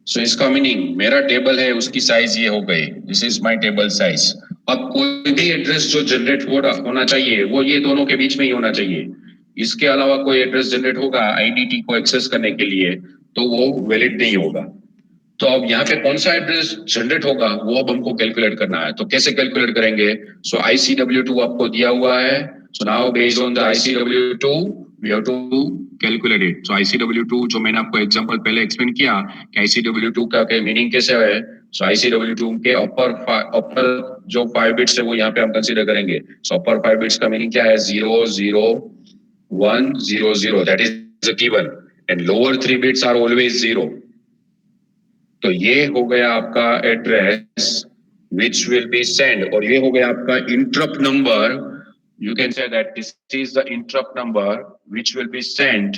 So इसका मीनिंग मेरा टेबल है उसकी साइज ये हो गई. This is my table size. अब कोई भी एड्रेस जो जनरेट होना चाहिए वो ये दोनों के बीच में ही होना चाहिए. इसके अलावा कोई एड्रेस जनरेट होगा IDT को एक्सेस करने के लिए तो वो वैलिड नहीं होगा. तो अब यहाँ पे कौन सा एड्रेस जनरेट होगा वो अब हमको कैलकुलेट करना है. तो कैसे कैलकुलेट करेंगे? सो ICW2 आपको दिया हुआ है. So now based on the ICW2 we have to calculate it. So ICW2 जो मैंने आपको एग्जांपल पहले एक्सप्लेन किया कि ICW2 का मीनिंग कैसे है. सो ICW2 के अपर जो 5 बिट्स है वो यहाँ पे हम कंसीडर करेंगे. सो अपर 5 बिट्स का मीनिंग क्या है? 00100 that is a given and lower 3 bits are always 0. तो ये हो गया आपका address which will be sent और ये हो गया आपका interrupt number. You can say that this is the interrupt number which will be sent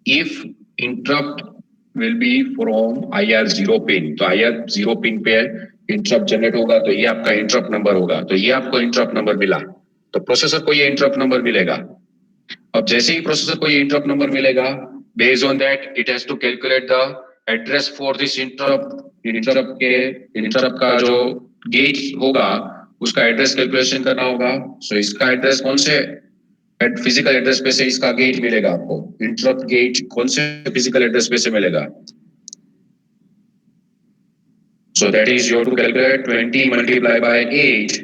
if interrupt will be from IR0 pin. तो IR0 pin पे interrupt जनरेट होगा तो ये आपका interrupt number होगा. तो ये आपको interrupt number मिला तो प्रोसेसर को ये interrupt number मिलेगा. अब जैसे ही प्रोसेसर को ये interrupt number मिलेगा, based on that it has to calculate the address for this interrupt. Interrupt का जो गेट होगा उसका एड्रेस कैलकुलेशन करना होगा. सो इसका एड्रेस कौन से फिजिकल एड्रेस पे से इसका गेट मिलेगा आपको? इंटरप्ट गेट कौन से फिजिकल एड्रेस पे से मिलेगा? So that is you have to calculate 20 multiply by 8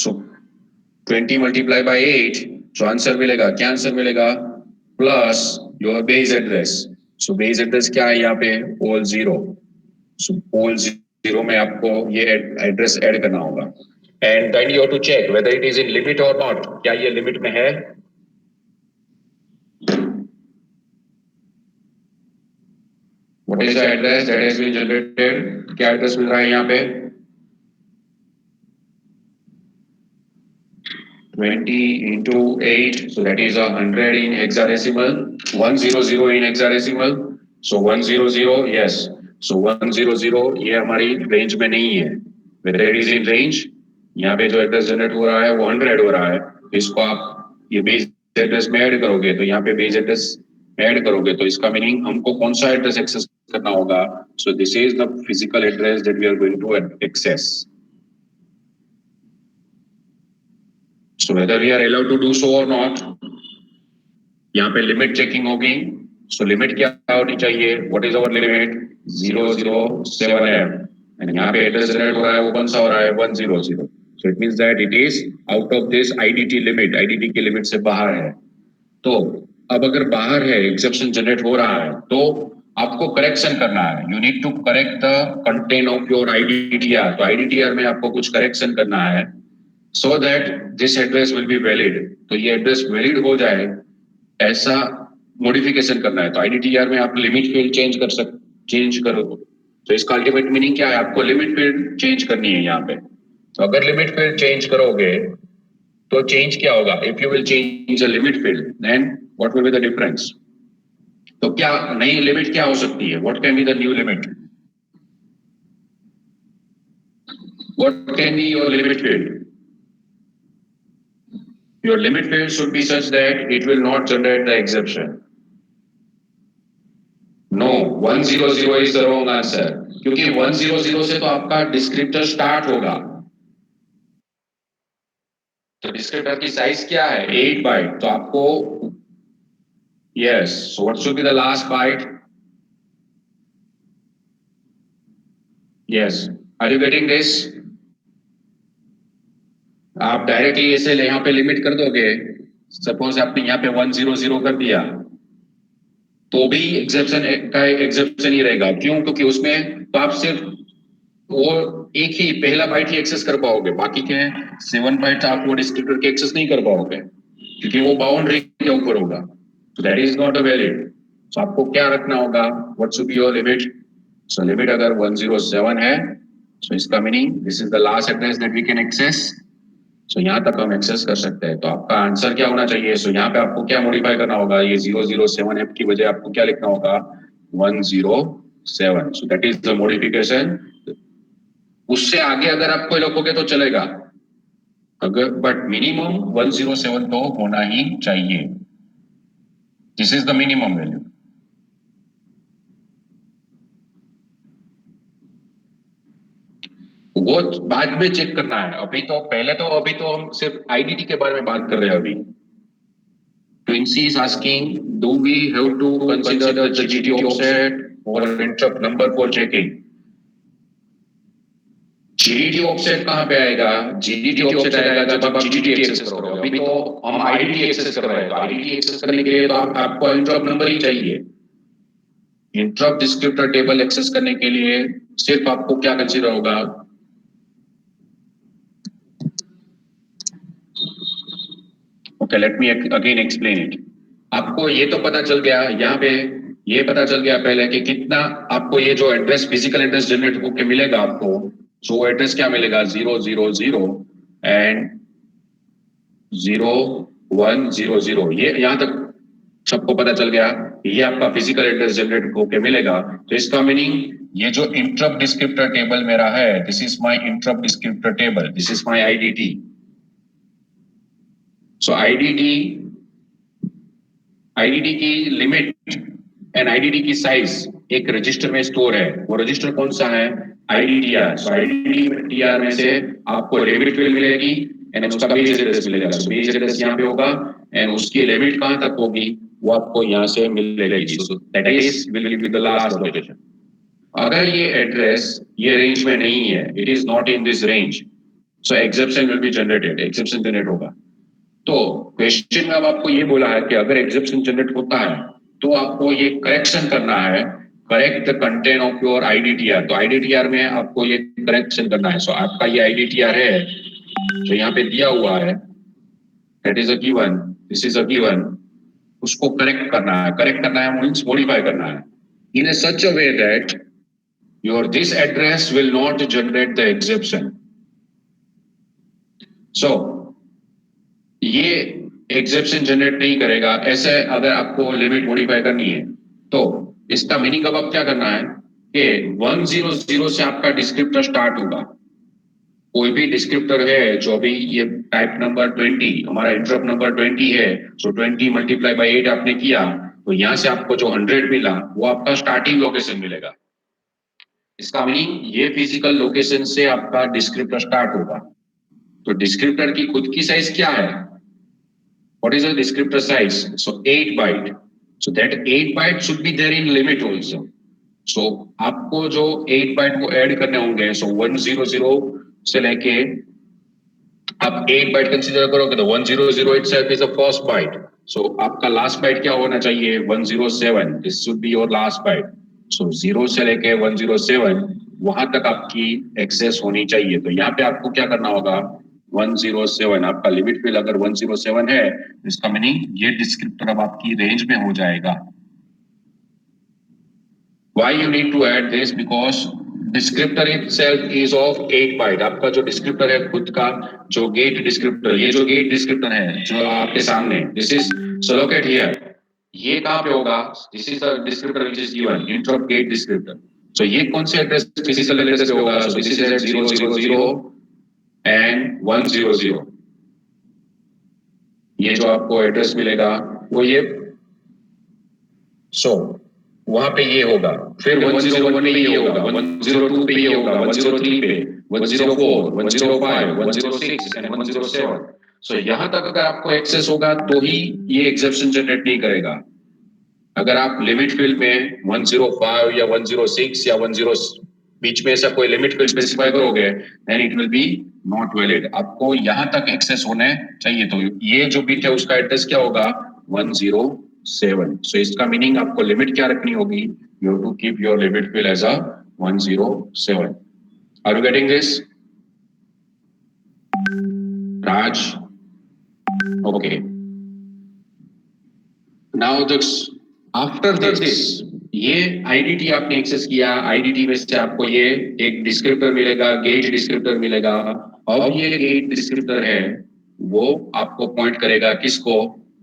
so 20 multiply by 8, जो आंसर मिलेगा, क्या आंसर मिलेगा, plus your base address. So base address क्या है यहाँ पे, पोल 0. सो पोल 0 में आपको ये एड्रेस ऐड करना होगा. And then you have to check whether it is in limit और नॉट. क्या ये लिमिट में है? What is the address that has been generated? क्या एड्रेस मिल रहा है यहाँ पे? 20 into 8, so that is 100 in hexadecimal, 100 in hexadecimal, so 100, yes, so 100 ये हमारी रेंज में नहीं है. Whether it is in range, यहाँ पे जो एड्रेस जनरेट हो रहा है वो 100 हो रहा है. इसको आप ये बेस एड्रेस में ऐड करोगे, तो यहाँ पे बेस एड्रेस ऐड करोगे तो इसका मीनिंग हमको कौन सा एड्रेस एक्सेस करना होगा. So this is the physical address that we are going to access. So whether we are allowed to do so or not, यहाँ पे लिमिट चेकिंग होगी. सो लिमिट क्या होनी चाहिए, what is our limit, 007F. And यहाँ पे address generate हो रहा है वो कौन सा हो रहा है, 100. सो it means that it is out of this IDT limit, IDT की लिमिट से बाहर है. तो अब अगर बाहर है, एक्सेप्शन जनरेट हो रहा है, तो आपको करेक्शन करना है. You need to correct the content of your IDTR. तो आईडीटीआर में आपको कुछ करेक्शन करना है so that this address will be valid. तो ये एड्रेस वैलिड हो जाए ऐसा मॉडिफिकेशन करना है. तो आईडीटीआर में आप लिमिट फील्ड चेंज करो. तो इसका अल्टीमेट मीनिंग क्या है, आपको लिमिट फील्ड चेंज करनी है यहाँ पे. तो अगर लिमिट फील्ड चेंज करोगे तो चेंज क्या होगा, if you will change the limit field then what will be the difference. तो क्या नई लिमिट क्या हो सकती है, what can be the new limit, what can be your limit field. Your limit field should be such that it will not generate the exception. No, 100 is the wrong answer. क्योंकि 100 से तो आपका descriptor start होगा. तो descriptor की size क्या है, 8 bite. तो आपको yes, so what should be the last byte? Yes, are you getting this? आप डायरेक्टली ऐसे यहाँ पे लिमिट कर दोगे. सपोज आपने यहाँ पे 100 कर दिया तो भी एग्जेप्शन ही रहेगा. क्यों, क्योंकि उसमें तो आप सिर्फ वो एक ही पहला बाइट ही एक्सेस कर पाओगे, बाकी के 7 बाइट आप वो डिस्क्रिप्टर के एक्सेस नहीं कर पाओगे क्योंकि वो बाउंड्री के ऊपर होगा. So that is not a valid. So आपको क्या रखना होगा, what should be your limit. So limit अगर 107 है, सो इसका meaning this is the last address that we can access. So यहाँ तक हम एक्सेस कर सकते हैं. तो आपका आंसर क्या होना चाहिए. सो यहाँ पे आपको क्या मॉडिफाई करना होगा, ये 007F की बजाय आपको क्या लिखना होगा, 107. सो दैट इज द मॉडिफिकेशन. उससे आगे अगर आप कोई लिखोगे तो चलेगा, अगर बट मिनिमम 107 तो होना ही चाहिए. This is the minimum value. वो बाद में चेक करना है. अभी तो हम सिर्फ आईडीटी के बारे में बात कर रहे हैं अभी. Quincy is asking, do we have to consider the GDT offset or interrupt number for checking? GDT offset कहाँ पे आएगा, GDT offset आएगा जब आप GDT एक्सेस करोगे. अभी तो हम IDT एक्सेस कर रहे हैं. तो IDT एक्सेस करने के लिए तो आपको इंटरप्ट नंबर ही चाहिए. इंटरप्ट डिस्क्रिप्टर टेबल एक्सेस करने के लिए सिर्फ आपको क्या कंसीडर होगा, okay let me again explain it. आपको ये तो पता चल गया यहाँ पे, ये पता चल गया पहले कि कितना आपको ये जो एड्रेस फिजिकल एड्रेस जनरेट होकर मिलेगा आपको. सो वो एड्रेस क्या मिलेगा, 000 एंड 0100. ये यहाँ तक सबको पता चल गया, ये आपका फिजिकल एड्रेस जनरेट होकर मिलेगा. तो इसका मीनिंग ये जो इंटरप्ट डिस्क्रिप्टर टेबल मेरा है, this is my interrupt descriptor table, this is my IDT. So IDT की लिमिट एंड आईडीटी की साइज एक रजिस्टर में स्टोर है. वो रजिस्टर कौन सा है, आईडीटीआर. सो आईडीटीआर में से आपको लिमिट फील्ड मिलेगी एंड उसका बेस एड्रेस मिलेगा. सो बेस एड्रेस यहाँ पे होगा एंड उसकी लिमिट कहां तक होगी वो आपको यहाँ से मिलेगी. So that is will be the last location. अगर ये एड्रेस ये रेंज में नहीं है, it is not in this range, so exception will be generated, exception generate होगा। तो क्वेश्चन में अब आपको ये बोला है कि अगर एक्सेप्शन जनरेट होता है तो आपको ये करेक्शन करना है, correct the content of your IDTR. तो आईडीटीआर में आपको ये करेक्शन करना है। सो आपका ये आईडीटीआर है जो यहाँ पे दिया हुआ है, that is a given, this is a given, उसको करेक्ट करना है। करेक्ट करना है मीन्स मॉडिफाई करना है in a such a way that your this address will not generate the exception. So ये एक्सेप्शन जनरेट नहीं करेगा। ऐसे अगर आपको लिमिट मॉडिफाई करनी है तो इसका मीनिंग अब आप क्या करना है कि 100 से आपका डिस्क्रिप्टर स्टार्ट होगा। कोई भी डिस्क्रिप्टर है जो अभी ये टाइप नंबर 20, हमारा इंटरप्ट नंबर 20 है, सो 20 मल्टीप्लाई बाई 8 आपने किया तो यहां से आपको जो 100 मिला वो आपका स्टार्टिंग लोकेशन मिलेगा। इसका मीनिंग ये फिजिकल लोकेशन से आपका डिस्क्रिप्टर स्टार्ट होगा। तो डिस्क्रिप्टर की खुद की साइज क्या है? What is the descriptor size? So 8 byte. So that 8 byte should be there in limit also. So आपको जो 8 byte को ऐड करने होंगे, so 100 से लेके आप 8 byte कंसीडर करोगे तो 100 itself is the first byte. So आपका लास्ट बाइट क्या होना चाहिए? 107. This should be your last byte. So 0 से लेके 107 वहां तक आपकी एक्सेस होनी चाहिए। तो यहाँ पे आपको क्या करना होगा? 107 आपका लिमिट फिल अगर 107 है, इसका मीनिंग ये डिस्क्रिप्टर अब आपकी रेंज में हो जाएगा। Why you need to add this? Because descriptor itself is of 8 byte। आपका जो डिस्क्रिप्टर है खुद का, जो गेट डिस्क्रिप्टर, ये जो गेट डिस्क्रिप्टर है जो आपके सामने, दिस इज लोकेट हियर, ये कहाँ पे होगा? This is the descriptor which is given, interrupt gate descriptor. So ये कौन से एड्रेस फिजिकल एड्रेस पे होगा? So this is at 000 and 100। ये जो आपको एड्रेस मिलेगा वो ये, सो वहां पे ये होगा, फिर 101 पे ये होगा, 102 पे ये होगा, 103 पे, 104, 105, 106 एंड 107। सो यहां तक अगर आपको एक्सेस होगा तो ही ये एक्सेप्शन जनरेट नहीं करेगा। अगर आप लिमिट फील्ड में 105 या 106 या 10 बीच में ऐसा कोई लिमिट फील्ड स्पेसिफाई करोगे then it will be not valid. आपको यहां तक एक्सेस होने चाहिए। तो ये जो बिट है उसका एड्रेस क्या होगा? 107। सो इसका मीनिंग आपको लिमिट क्या रखनी होगी? You have to keep your limit field as a 107। Are you getting this? Raj? Okay. Now this, after this, ये आईडीटी आपने एक्सेस किया, आईडीटी में से आपको ये एक डिस्क्रिप्टर मिलेगा, गेट डिस्क्रिप्टर मिलेगा। अब ये गेट डिस्क्रिप्टर है वो आपको पॉइंट करेगा किसको?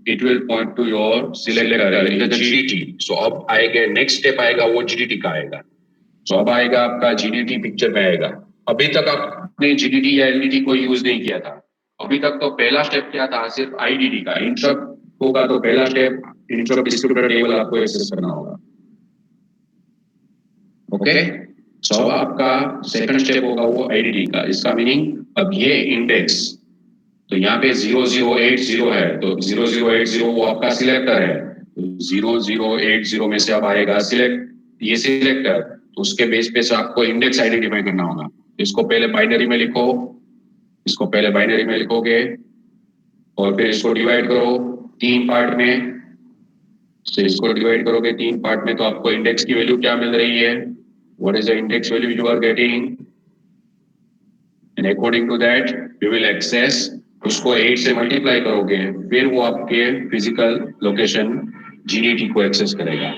It will point to your selector in the GDT. So अब आएगा नेक्स्ट स्टेप, आएगा वो जीडीटी का आएगा। सो अब आएगा आपका जीडीटी पिक्चर में आएगा। अभी तक आपने जीडीटी या एलडीटी को यूज नहीं किया था। अभी तक तो पहला स्टेप क्या था? सिर्फ आईडीटी का। इंटरप्ट होगा तो पहला स्टेप इंटरप्ट डिस्क्रिप्टर टेबल आपको एक्सेस करना होगा। ओके, सो अब आपका सेकंड स्टेप होगा वो आईडीटी का। इसका मीनिंग अब ये इंडेक्स, तो यहाँ पे 0080 है तो 0080 वो आपका सिलेक्टर है। 0080 में से अब आएगा सिलेक्ट, ये सिलेक्टर, तो उसके बेस पे से आपको इंडेक्स आइडेंटिफाई करना होगा। इसको पहले बाइनरी में लिखो, इसको पहले बाइनरी में लिखोगे और फिर इसको डिवाइड करो 3 पार्ट में। तो इसको डिवाइड करोगे 3 पार्ट में तो आपको इंडेक्स की वैल्यू क्या मिल रही है? What is the index value you are getting? And according to that you will access. उसको 8 से मल्टीप्लाई करोगे फिर वो आपके फिजिकल लोकेशन जीडीटी को एक्सेस करेगा।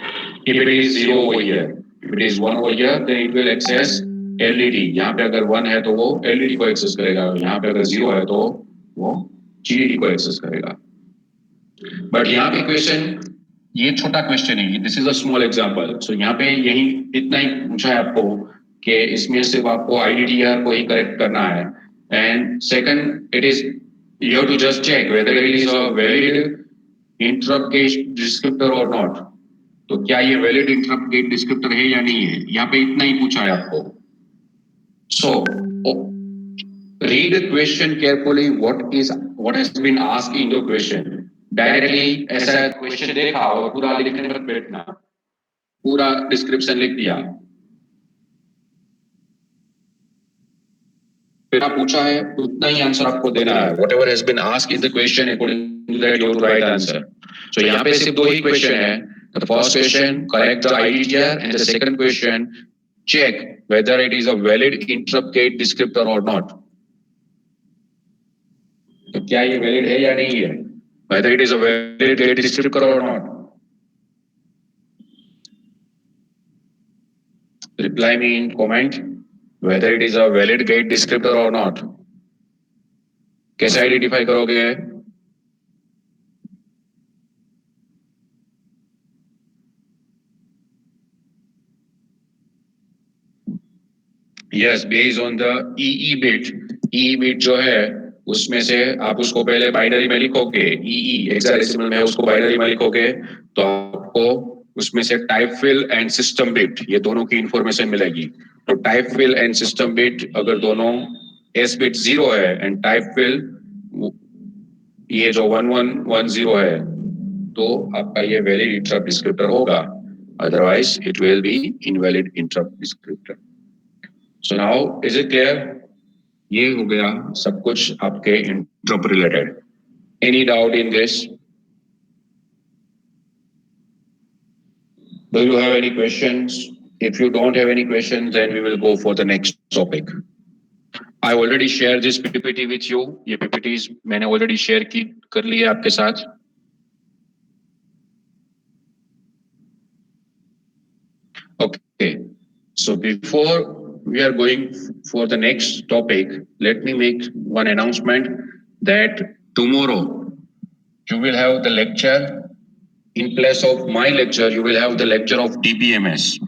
If it is 0 over here, if it is 1 over here then it will access LDT. यहाँ पे अगर 1 है तो वो एलईडी को एक्सेस करेगा, यहाँ पे अगर 0 है तो वो जीडीटी को एक्सेस करेगा। बट यहाँ पे क्वेश्चन, ये छोटा क्वेश्चन है, this is a small example. So यहाँ पे यही इतना ही पूछा है आपको कि इसमें सिर्फ आपको आईडीटीआर को ही करेक्ट करना है। And second, it is you have to just check whether it is a valid interrupt gate descriptor और नॉट। तो क्या ये वैलिड इंटरप्ट गेट डिस्क्रिप्टर है या नहीं है, यहाँ पे इतना ही पूछा है आपको। सो read the question carefully, what has been asked in the question। Directly ऐसा क्वेश्चन देखा और पूरा लिखने में बैठना, पूरा डिस्क्रिप्शन लिख दिया। फिर आप पूछा है उतना ही आंसर आपको देना है. Whatever has been asked in the question, according to that you have to write answer. So यहाँ पे सिर्फ दो ही क्वेश्चन है. The first question, correct the IDTR, and the second question, check whether it is a valid interrupt gate descriptor or not. तो क्या ये valid है या नहीं है? Whether it is a valid gate descriptor or not. Reply me in comment whether it is a valid gate descriptor or not. कैसे identify करोगे? Yes, based on the EE bit. EE bit जो है उसमें से आप उसको पहले binary में लिखोगे. EE हेक्साडेसिमल में उसको बाइनरी में लिखोगे तो आपको उसमें से type field and system bit ये दोनों की इंफॉर्मेशन मिलेगी. तो type field and system bit अगर दोनों एस बिट 0 है एंड टाइप फिल ये जो 1110 है तो आपका ये वैलिड इंटरप्ट डिस्क्रिप्टर होगा. Otherwise it will B invalid interrupt descriptor. So now is it clear? ये हो गया सब कुछ आपके interrupt related. Any doubt in this? Do you have any questions? If you don't have any questions, then we will go for the next topic. I already shared this PPT with you. ये PPTs मैंने already share की कर ली है आपके साथ. Okay. So before we are going for the next topic, let me make one announcement that tomorrow you will have the lecture. In place of my lecture, you will have the lecture of DBMS.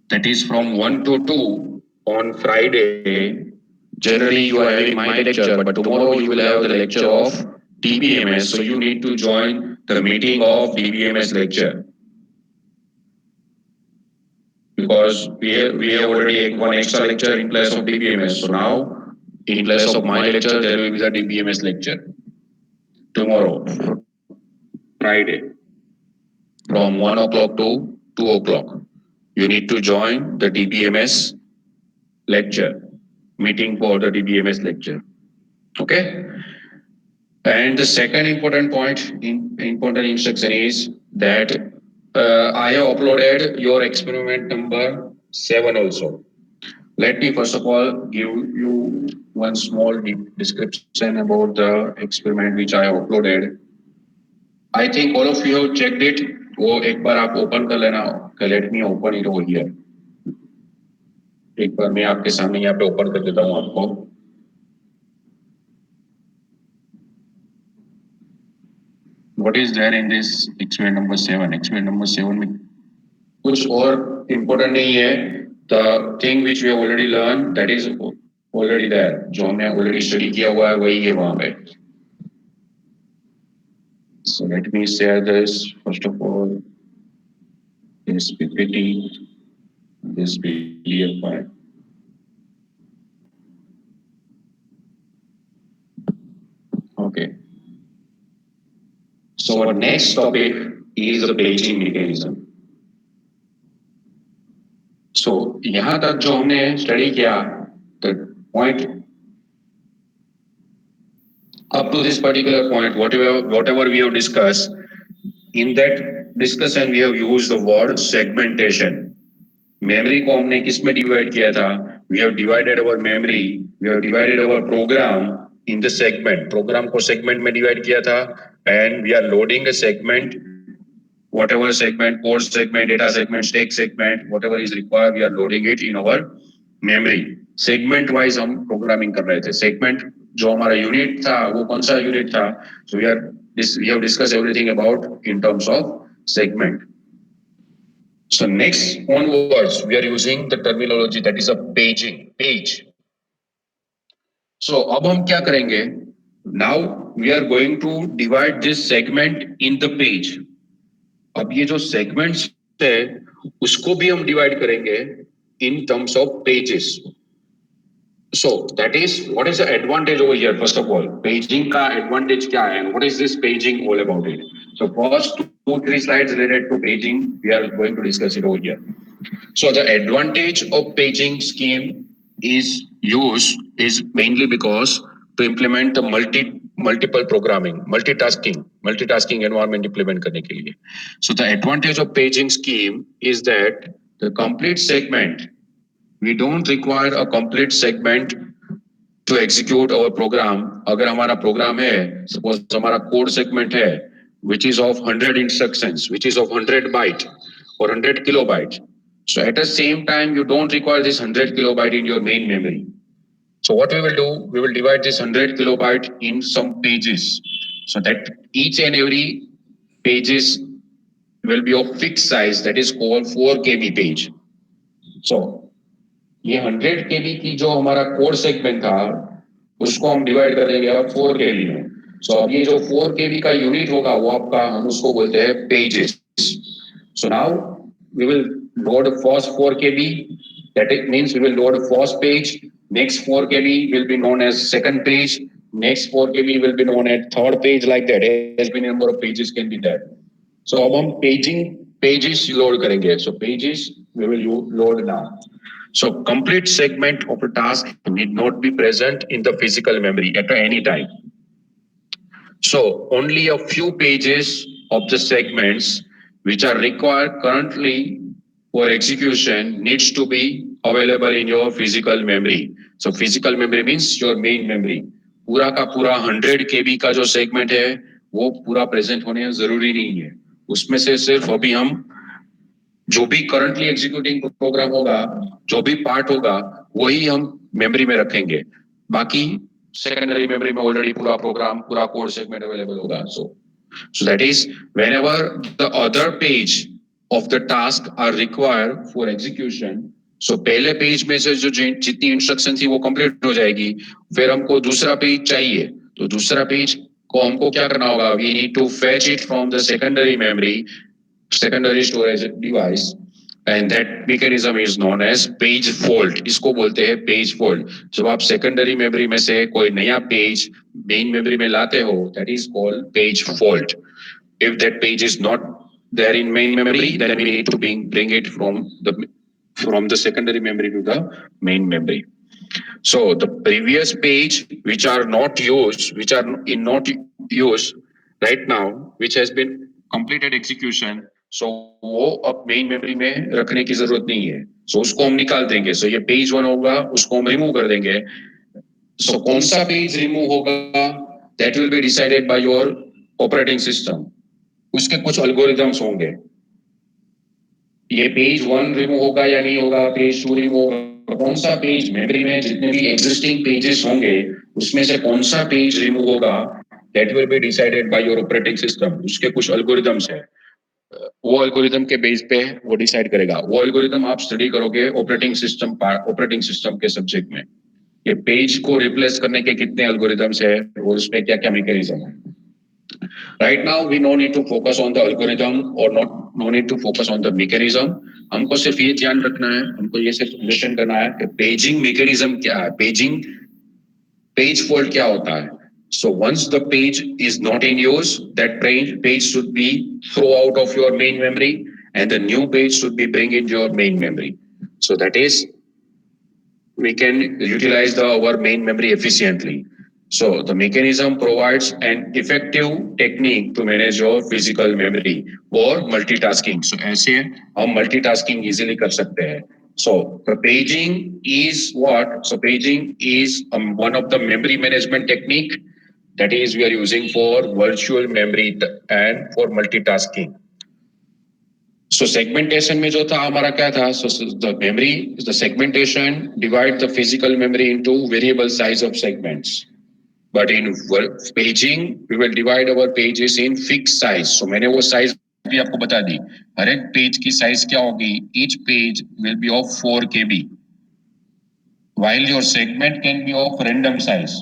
That is from 1 to 2 on Friday. Generally, you are having my lecture, but tomorrow you will have the lecture of DBMS. So you need to join the meeting of DBMS lecture. Because we have already one extra lecture in place of DBMS. So now, in place of my lecture, there will be the DBMS lecture. Tomorrow, Friday, from 1 o'clock to 2 o'clock. You need to join the DBMS lecture, meeting for the DBMS lecture. Okay? And the second important point, important instruction is that I have uploaded your experiment number 7 also. Let me first of all give you one small description about the experiment which I have uploaded. I think all of you have checked it. वो एक बार आप open कर लेना. Let me open it over here. एक बार मैं आपके सामने यहाँ पे ओपन कर देता हूँ आपको. What is there in this experiment number 7? Experiment number 7 में कुछ और important नहीं है. The thing which we have already learned, that is already there. जो हमने already study किया हुआ है वही है वहाँ पे. So let me share this first of all. This PPT, this PDF file. Okay. So our next topic is the paging mechanism. So यहाँ तक जो हमने study किया, the point up to this particular point, whatever we have discussed, in that discussion we have used the word segmentation. Memory को हमने किस में divide किया था? We have divided our memory, we have divided our program in the segment. Program को segment में divide किया था, and we are loading a segment, whatever segment, code segment, data segment, stack segment, whatever is required, we are loading it in our memory. Segment wise हम programming कर रहे थे. Segment जो हमारा unit था, वो कौन सा unit था? So we have discussed everything about in terms of segment. So next onwards, we are using the terminology that is a page. So अब हम क्या करेंगे? Now we are going to divide this segment in the page. अब ये जो segments है, उसको भी हम divide करेंगे in terms of pages. So that is what is the advantage over here? First of all, paging का advantage क्या है? And what is this paging all about it? So first 2-3 slides related to paging, we are going to discuss it over here. So the advantage of paging scheme is used is mainly because to implement the multiple programming, multitasking environment implement करने के लिए. So the advantage of paging scheme is that the complete segment, we don't require a complete segment to execute our program. अगर हमारा program है, suppose हमारा code segment है, which is of 100 instructions, which is of 100 byte or 100 kilobyte. So at the same time, you don't require this 100 kilobyte in your main memory. So what we will do, we will divide this 100 kilobyte in some pages, so that each and every pages will be of fixed size, that is called 4 KB page. So ये 100 KB की जो हमारा code segment था, उसको हम divide कर देंगे अब 4 KB में. सो अब ये जो 4 KB का यूनिट होगा वो आपका, हम उसको बोलते हैं pages. So now we will load first 4 KB. That it means we will load first page. Next 4 KB will be known as second page. Next 4 KB will be known as third page, like that. As many number of pages can be there. So अब हम paging pages load करेंगे. So pages we will load now. So complete segment of a task need not be present in the physical memory at any time. So only a few pages of the segments which are required currently for execution needs to be available in your physical memory. So physical memory means your main memory. पूरा का पूरा 100 KB का जो segment है वो पूरा present होने जरूरी नहीं है. उसमें से सिर्फ अभी हम जो भी करंटली एग्जीक्यूटिंग प्रोग्राम होगा, जो भी पार्ट होगा, वही हम मेमोरी में रखेंगे. बाकी सेकेंडरी मेमोरी में ऑलरेडी पूरा प्रोग्राम, पूरा कोड सेगमेंट अवेलेबल होगा. So that is whenever the other page of the task are required for execution, so पहले पेज में से जो जितनी इंस्ट्रक्शन थी वो कंप्लीट हो जाएगी. फिर हमको दूसरा पेज चाहिए, तो दूसरा पेज को हमको क्या करना होगा, we need to fetch it from the secondary memory, secondary storage device, and that mechanism is known as page fault. इसको बोलते हैं page fault. जब आप secondary memory में से कोई नया पेज main memory में लाते हो, that is called page fault. If that page is not there in main memory, then we need to bring it from the secondary memory to the main memory. So the previous page which are not used, which are in not use right now, which has been completed execution, so वो अब main memory में रखने की जरूरत नहीं है. So उसको हम निकाल देंगे. So ये पेज 1 होगा, उसको हम रिमूव कर देंगे. So कौन सा पेज रिमूव होगा, that will be decided by your operating system. उसके कुछ algorithms होंगे. ये पेज 1 रिमूव होगा या नहीं होगा, पेज 2 रिमूव होगा, कौन सा पेज मेमोरी में जितने भी एग्जिस्टिंग पेजेस होंगे उसमें से कौन सा पेज रिमूव होगा, that will be decided by your operating system. उसके कुछ algorithms है, वो एल्गोरिथम के बेस पे वो डिसाइड करेगा. वो एल्गोरिथम आप स्टडी करोगे ऑपरेटिंग सिस्टम के सब्जेक्ट में. ये पेज को रिप्लेस करने के कितने एल्गोरिथम्स है और उसमें क्या क्या मैकेनिज्म है. Right now we no need to focus on the algorithm और no need to focus on the mechanism. हमको सिर्फ ये ध्यान रखना है, हमको ये सिर्फ अंडरस्टैंड करना है कि पेजिंग मैकेनिज्म क्या है, पेज फॉल्ट क्या होता है. So once the page is not in use, that page should be throw out of your main memory and the new page should be bring in your main memory. So that is, we can utilize our main memory efficiently. So the mechanism provides an effective technique to manage your physical memory or multitasking. So ऐसे हम multitasking easily कर सकते हैं. So the paging is what? So paging is one of the memory management technique that is we are using for virtual memory and for multitasking. So segmentation में जो था हमारा क्या था, so the segmentation divide the physical memory into variable size of segments. But in paging we will divide our pages in fixed size. So मैंने वो size भी आपको बता दी. हर एक पेज की size क्या होगी? Each page will be of 4 KB, while your segment can be of random size.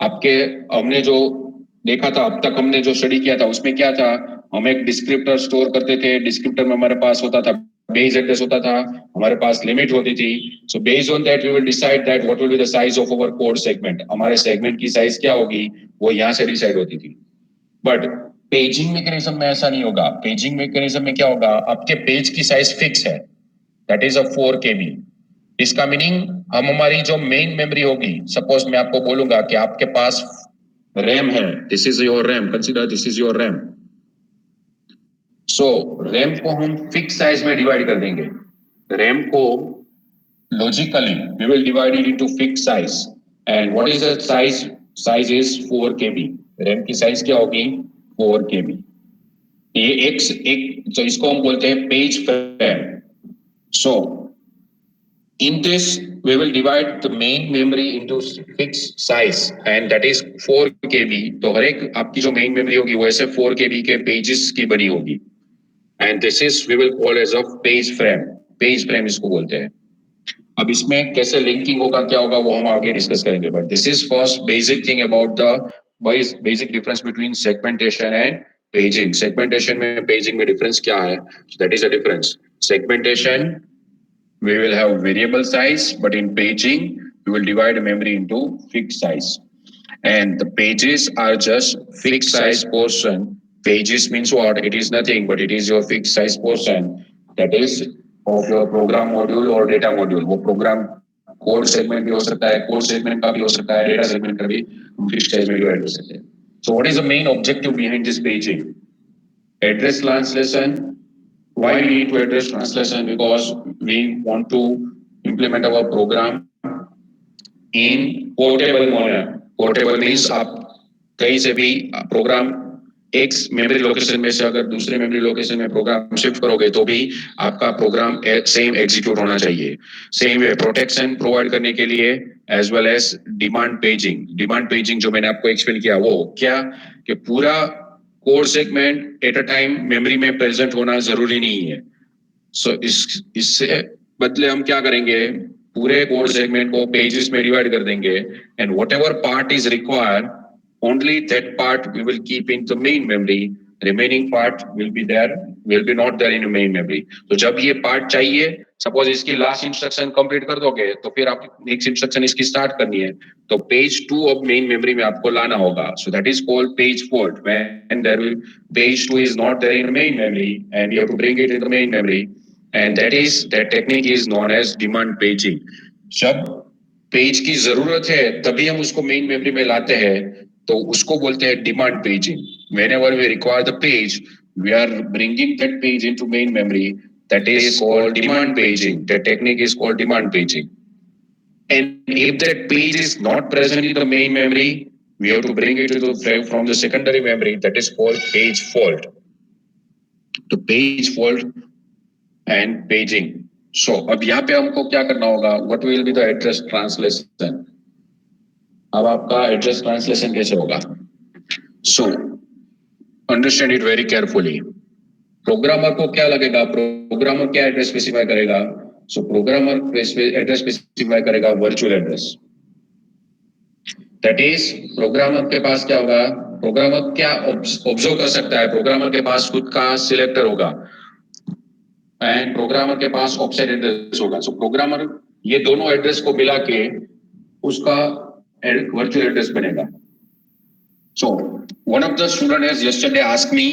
आपके हमने जो देखा था अब तक, हमने जो स्टडी किया था उसमें क्या था, हम एक डिस्क्रिप्टर स्टोर करते थे. डिस्क्रिप्टर में हमारे पास होता था बेस एड्रेस होता था, हमारे पास लिमिट होती थी. So based on that we will decide that what will be the size of our code segment. हमारे सेगमेंट की साइज क्या होगी वो यहाँ से डिसाइड होती थी. बट पेजिंग मैकेनिज्म में ऐसा नहीं होगा. पेजिंग मैकेनिज्म में क्या होगा, आपके पेज की साइज फिक्स है, दैट इज अ 4 KB. इसका मीनिंग हम हमारी जो मेन मेमोरी होगी, सपोज मैं आपको बोलूंगा कि आपके पास रैम है, this is your RAM, consider this is your RAM. So RAM को हम फिक्स साइज में डिवाइड कर देंगे। रैम को logically we will divide it into fixed size, and what is the size is 4 kb। RAM की size क्या होगी? 4 kb। ये एक जो इसको हम बोलते हैं page frame. So in this we will divide the main memory into fixed size and that is 4 kb। तो हर एक आपकी जो मेन मेमोरी होगी वो ऐसे 4 kb के पेजेस की बनी होगी, and this is we will call as a page frame। Page frame इसको बोलते हैं। अब इसमें कैसे लिंकिंग होगा, क्या होगा, वो हम आगे डिस्कस करेंगे, but this is first basic thing about the basic difference between segmentation and paging. Segmentation में पेजिंग में डिफरेंस क्या है? That is the difference. Segmentation we will have variable size, but in paging we will divide memory into fixed size, and the pages are just fixed size portion। Pages means what? It is nothing but it is your fixed size portion that is of your program module or data module। वो program code segment भी हो सकता है, code segment का भी हो सकता है, डेटा सेगमेंट का भी हम फिक्स्ड साइज में डिवाइड कर सकते हैं। So what is the main objective behind this paging? Address translation। Why we need to address translation? Because we want to implement our program in portable manner। Portable means आप कहीं से भी programme एक memory location में से अगर दूसरे memory location में प्रोग्राम शिफ्ट करोगे तो भी आपका प्रोग्राम सेम एग्जीक्यूट होना चाहिए। सेम वे प्रोटेक्शन प्रोवाइड करने के लिए as well as demand paging. Demand paging जो मैंने आपको एक्सप्लेन किया वो क्या कि पूरा code segment at a time memory में प्रेजेंट होना जरूरी नहीं है। सो इससे बदले हम क्या करेंगे, पूरे कोड सेगमेंट को पेजेस में डिवाइड कर देंगे, and what ever part is required only that part we will keep in the main memory, remaining part will be not there in the main memory। तो जब ये part चाहिए, suppose इसकी last instruction complete कर दोगे तो फिर आप नेक्स्ट इंस्ट्रक्शन इसकी स्टार्ट करनी है तो पेज 2 ऑफ मेन मेमोरी में आपको लाना होगा। So that is called page fault. When there will page 2 is not there in main memory and you have to bring it in the main memory, and that technique is known as demand paging। जब page की जरूरत है तभी हम उसको main memory में लाते हैं तो उसको बोलते हैं demand paging. Whenever we require the page, we are bringing that page into main memory, that is called demand paging। The technique is called demand paging, and if that page is not present in the main memory, we have to bring it to the from the secondary memory, that is called page fault। तो page fault and paging। So अब यहाँ पे हमको क्या करना होगा, what will be the address translation। अब आपका एड्रेस ट्रांसलेशन कैसे होगा? So understand it very carefully. Programmer को क्या लगेगा, प्रोग्रामर क्या एड्रेस स्पेसिफाई करेगा? सो प्रोग्रामर एड्रेस स्पेसिफाई करेगा virtual address. That is programmer के पास क्या होगा, प्रोग्रामर क्या ऑब्जर्व कर सकता है, प्रोग्रामर के पास खुद का सिलेक्टर होगा एंड प्रोग्रामर के पास ऑफसेट एड्रेस होगा। सो प्रोग्रामर ये दोनों एड्रेस को मिला के उसका virtual address बनेगा। So one of the student has yesterday asked me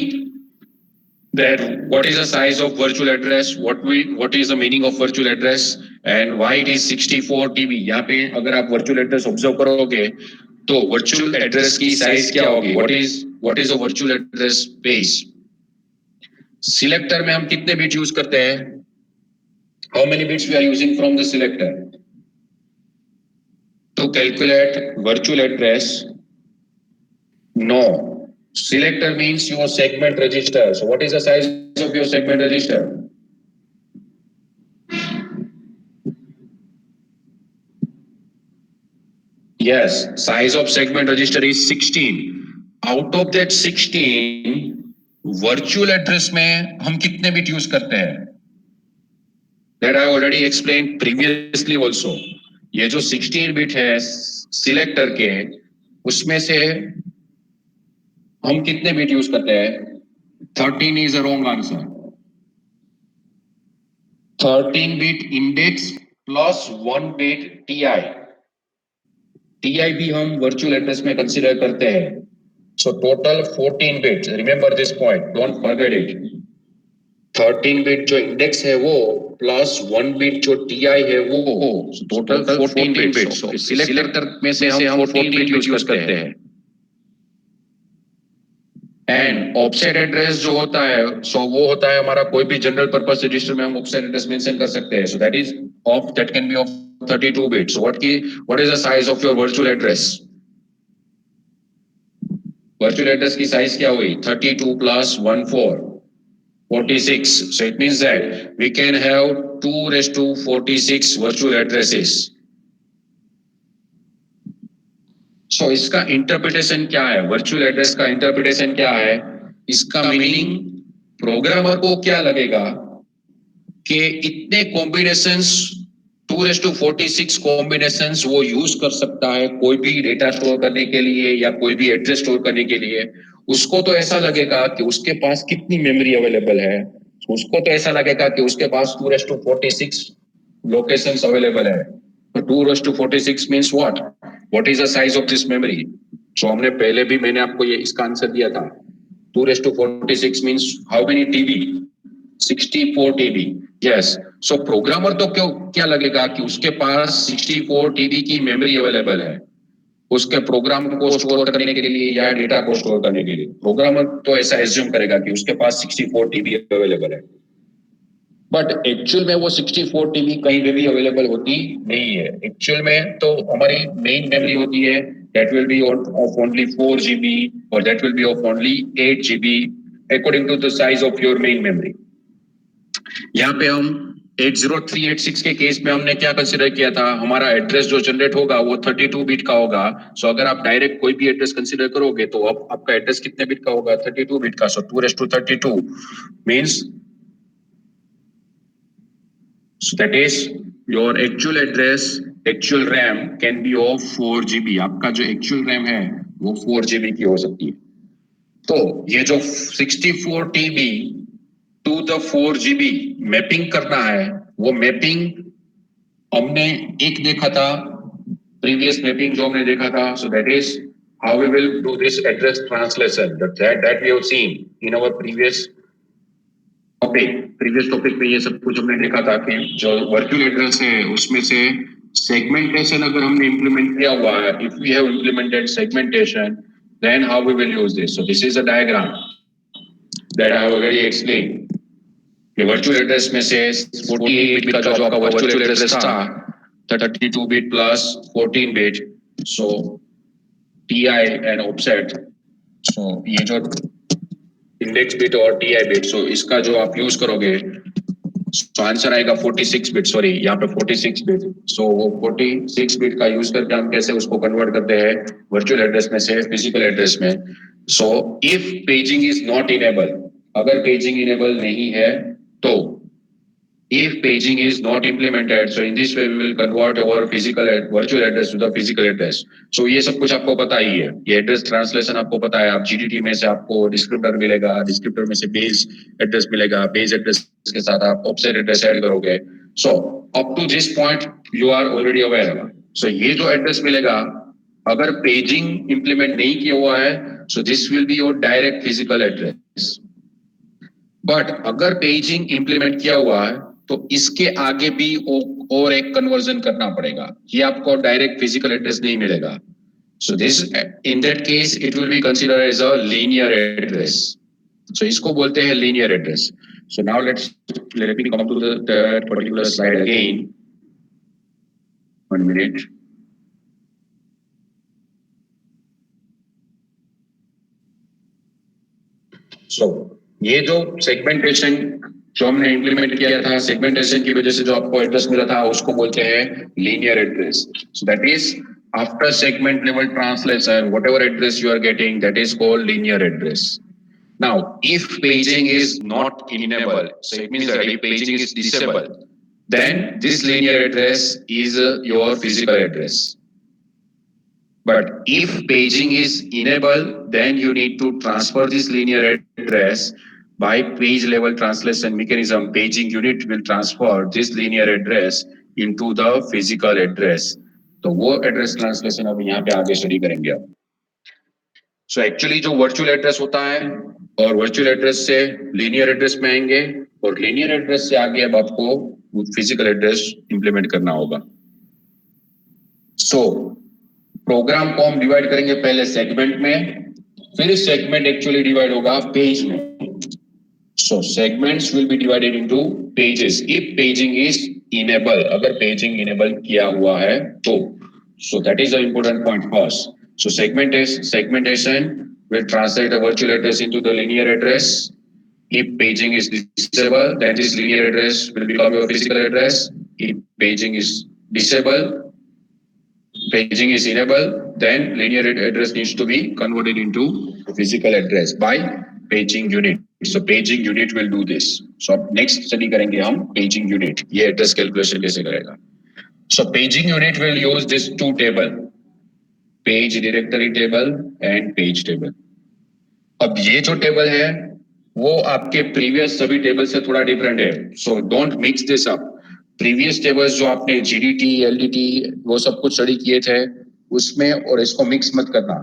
that what is the size of virtual address, what is the meaning of virtual address and why it is 64 TB। यहाँ पे अगर आप virtual address observe करोगे तो virtual address की size क्या होगी, what is a virtual address space। selector में हम कितने bit use करते हैं, how many bits we are using from the selector to calculate virtual address? No, selector means your segment register। So what is the size of your segment register? Yes, size of segment register is 16। Out of that 16 virtual address में हम कितने bit use करते हैं? That I already explained previously also। ये जो 16 bit है selector के, उसमें से हम कितने बिट यूज करते हैं? 13 is a wrong answer। 13 bit index plus 1 bit TI। TI भी हम वर्चुअल एड्रेस में कंसीडर करते हैं। So total 14 bits. Remember this point, don't forget it. 13 bit जो इंडेक्स है वो प्लस 1 बिट जो टीआई है वो टोटल 14 बिट्स। सिलेक्टर में से हम 14 बिट यूज करते हैं। एंड ऑफसेट एड्रेस जो होता है सो वो होता है हमारा कोई भी जनरल पर्पस रजिस्टर में हम ऑफसेट एड्रेस मेंशन कर सकते हैं। So that can be of 32 bits. What is the size of your virtual address? Virtual address की साइज क्या हुई? 32 plus 14 46. So it means that we can have 2 raised to 46 virtual addresses. So इसका interpretation क्या है? Virtual address का interpretation क्या है? इसका मीनिंग प्रोग्रामर को क्या लगेगा कि इतने कॉम्बिनेशंस 2 raised to 46 कॉम्बिनेशंस वो यूज कर सकता है कोई भी डेटा स्टोर करने के लिए या कोई भी एड्रेस स्टोर करने के लिए। उसको तो ऐसा लगेगा कि उसके पास कितनी मेमोरी अवेलेबल है। उसको तो ऐसा लगेगा कि उसके पास 2 raised to 46 लोकेशंस अवेलेबल है। तो 2 raised to 46 means what is the size of this memory? So हमने पहले भी मैंने आपको ये इसका आंसर दिया था। 2 raised to 46 means how many TB? 64 TB. Yes. So programmer तो क्यों क्या लगेगा कि उसके पास 64 टीबी की मेमोरी अवेलेबल है उसके प्रोग्राम को स्टोर करने के लिए या डेटा को स्टोर करने के लिए। प्रोग्रामर तो ऐसा एज्यूम करेगा कि उसके पास 64 टीबी अवेलेबल है, बट एक्चुअल में वो 64 टीबी कहीं भी अवेलेबल होती नहीं है। एक्चुअल में तो हमारी मेन मेमोरी होती है that will be of only 4 GB or that will be of only 8 GB according to the size of your main memory. यहाँ पे हम 80386 के केस में हमने क्या कंसीडर किया था? हमारा एड्रेस जो जनरेट होगा वो 32 बिट का होगा। सो अगर आप डायरेक्ट कोई भी एड्रेस कंसीडर करोगे तो अब आपका एड्रेस कितने बिट का होगा? 32 बिट का। सो 2 raised to 32 means so that is your actual address, actual RAM can be of 4 GB। आपका जो actual RAM है वो 4 GB की हो सकती है। तो ये जो 64 TB to the 4 GB mapping करना है वो मैपिंग हमने एक देखा था प्रीवियस मैपिंग जो हमने देखा था। So that is how we will do this address translation that we have seen in our previous topic में ये सब कुछ हमने देखा था कि जो वर्चुअल एड्रेस है उसमें से सेगमेंटेशन अगर हमने इंप्लीमेंट किया हुआ है, if we have implemented segmentation then how we will use this. So this is a diagram that I have already explain. ये वर्चुअल एड्रेस में से 48 बिट का जो आपका वर्चुअल एड्रेस था 32 bit plus 14 bit, so TI and offset. So ये जो index bit और टीआई बिट, सो इसका जो आप यूज करोगे तो आंसर आएगा 46 बिट। सॉरी यहाँ पे 46 बिट। सो वो 46 बिट का यूज करके हम कैसे उसको कन्वर्ट करते हैं वर्चुअल एड्रेस में से फिजिकल एड्रेस में। So if paging is not enable, अगर पेजिंग इनेबल नहीं है तो if paging is not implemented, so in this way we will convert our virtual address to the physical address. So ये सब कुछ आपको पता ही है, ये एड्रेस ट्रांसलेशन आपको पता है। आप GDT में से आपको डिस्क्रिप्टर मिलेगा, डिस्क्रिप्टर में से बेस एड्रेस मिलेगा, बेस एड्रेस के साथ आप ऑफसेट एड्रेस ऐड करोगे। So up to this point you are already aware. So ये जो एड्रेस मिलेगा अगर पेजिंग इंप्लीमेंट नहीं किया हुआ है so this will be your direct physical address. But अगर पेजिंग इंप्लीमेंट किया हुआ है तो इसके आगे भी और एक कन्वर्जन करना पड़ेगा, ये आपको डायरेक्ट फिजिकल एड्रेस नहीं मिलेगा। So this in that case it will be considered as a linear address. So इसको बोलते हैं linear address. So now let me come to that particular slide again. 1 minute. So ये जो segmentation जो हमने implement किया था, सेगमेंटेशन की वजह से जो आपको एड्रेस मिला था उसको बोलते हैं linear address. So that is after segment level translation whatever address you are getting that is called linear address. Now if paging is not enable, so it means that if paging is disable then this linear address is your physical address. But if paging is enabled, then you need to transfer this linear address by page level translation mechanism. Paging unit will transfer this linear address into the physical address. तो वो address translation अब यहाँ पे आगे study करेंगे आप। So actually जो virtual address होता है और वर्चुअल एड्रेस से लीनियर एड्रेस में आएंगे और लीनियर एड्रेस से आगे अब आपको फिजिकल एड्रेस इंप्लीमेंट करना होगा। सो प्रोग्राम को हम डिवाइड करेंगे पहले सेगमेंट में, फिर सेगमेंट एक्चुअली डिवाइड होगा पेज में। So segments will be divided into pages if paging is enable, अगर पेजिंग इनेबल किया हुआ है तो। So that is the important point first. So segmentation will translate a virtual address into the linear address. If paging is disabled, then this linear address will become your physical address. If paging is disabled, paging is enabled, then linear address needs to be converted into physical address by paging unit. So paging unit will do this. So next study करेंगे हम paging unit, ये address calculation कैसे करेगा। So paging unit will use this two table, page directory table and page table. अब ये जो table है वो आपके प्रीवियस सभी टेबल से थोड़ा डिफरेंट है। So don't mix this up. Previous tables जो आपने जीडीटी एलडीटी वो सब कुछ स्टडी किए थे उसमें, और इसको मिक्स मत करना।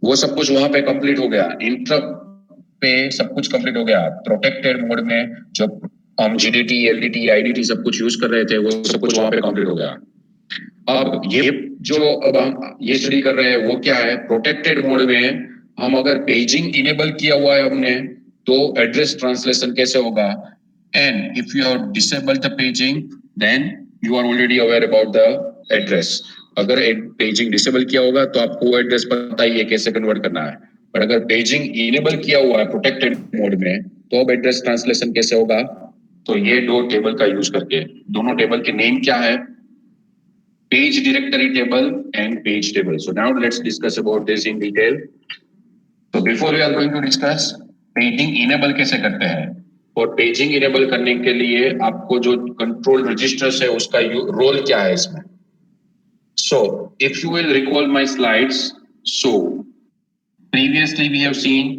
वो सब कुछ वहां पे कंप्लीट हो गया, इंटरप्ट पे सब कुछ कंप्लीट हो गया। प्रोटेक्टेड मोड में जब हम जीडीटी एलडीटी आईडीटी सब कुछ यूज कर रहे थे वो सब कुछ वहां पे कंप्लीट हो गया। अब ये जो अब हम ये स्टडी कर रहे हैं वो क्या है, प्रोटेक्टेड मोड में हम अगर पेजिंग इनेबल किया हुआ है हमने तो एड्रेस ट्रांसलेशन कैसे होगा। And if you have disabled the paging then you are already aware about the address. अगर पेजिंग डिसेबल किया होगा तो आपको एड्रेस पता ही है कैसे कन्वर्ट करना है, पर अगर पेजिंग इनेबल किया हुआ है प्रोटेक्टेड मोड में तो अब एड्रेस ट्रांसलेशन कैसे होगा। तो ये दो टेबल का यूज करके, दोनों टेबल के नेम क्या है, page directory table and page table. So now let's discuss about this in detail. So before we are going to discuss paging enable कैसे करते हैं, और paging enable करने के लिए आपको जो control registers है उसका रोल क्या है इसमें। So if you will recall my slides, so previously we have seen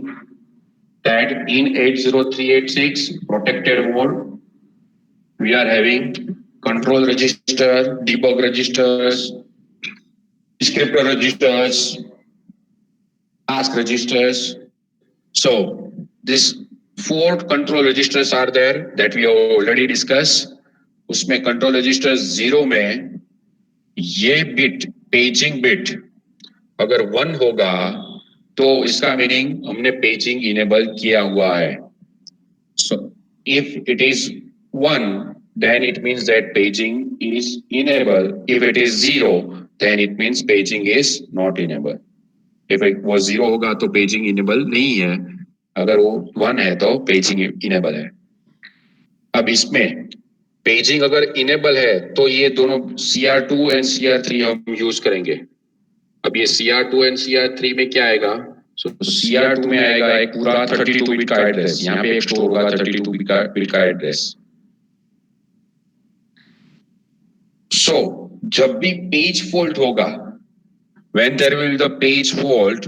that in 80386 protected mode we are having control register, debug registers, descriptor registers, task registers. So these four control registers are there that we have already discussed. उसमें control register 0 में ये bit paging bit अगर 1 होगा तो इसका meaning हमने paging enable किया हुआ है। So if it is 1 then it means that paging is enabled. If it is 0 then it means paging is not enabled. If it was 0 होगा तो paging enable नहीं है, अगर वो 1 है तो paging enable है। अब इसमें paging अगर enable है तो ये दोनों CR2 and CR3 हम यूज करेंगे। अब ये CR2 and CR3 में क्या आएगा, so CR2 में आएगा एक पूरा 32 बिट का एड्रेस, यहाँ पे एक स्टोर होगा 32 बिट का एड्रेस। So जब भी पेज फॉल्ट होगा, when there will the page fault,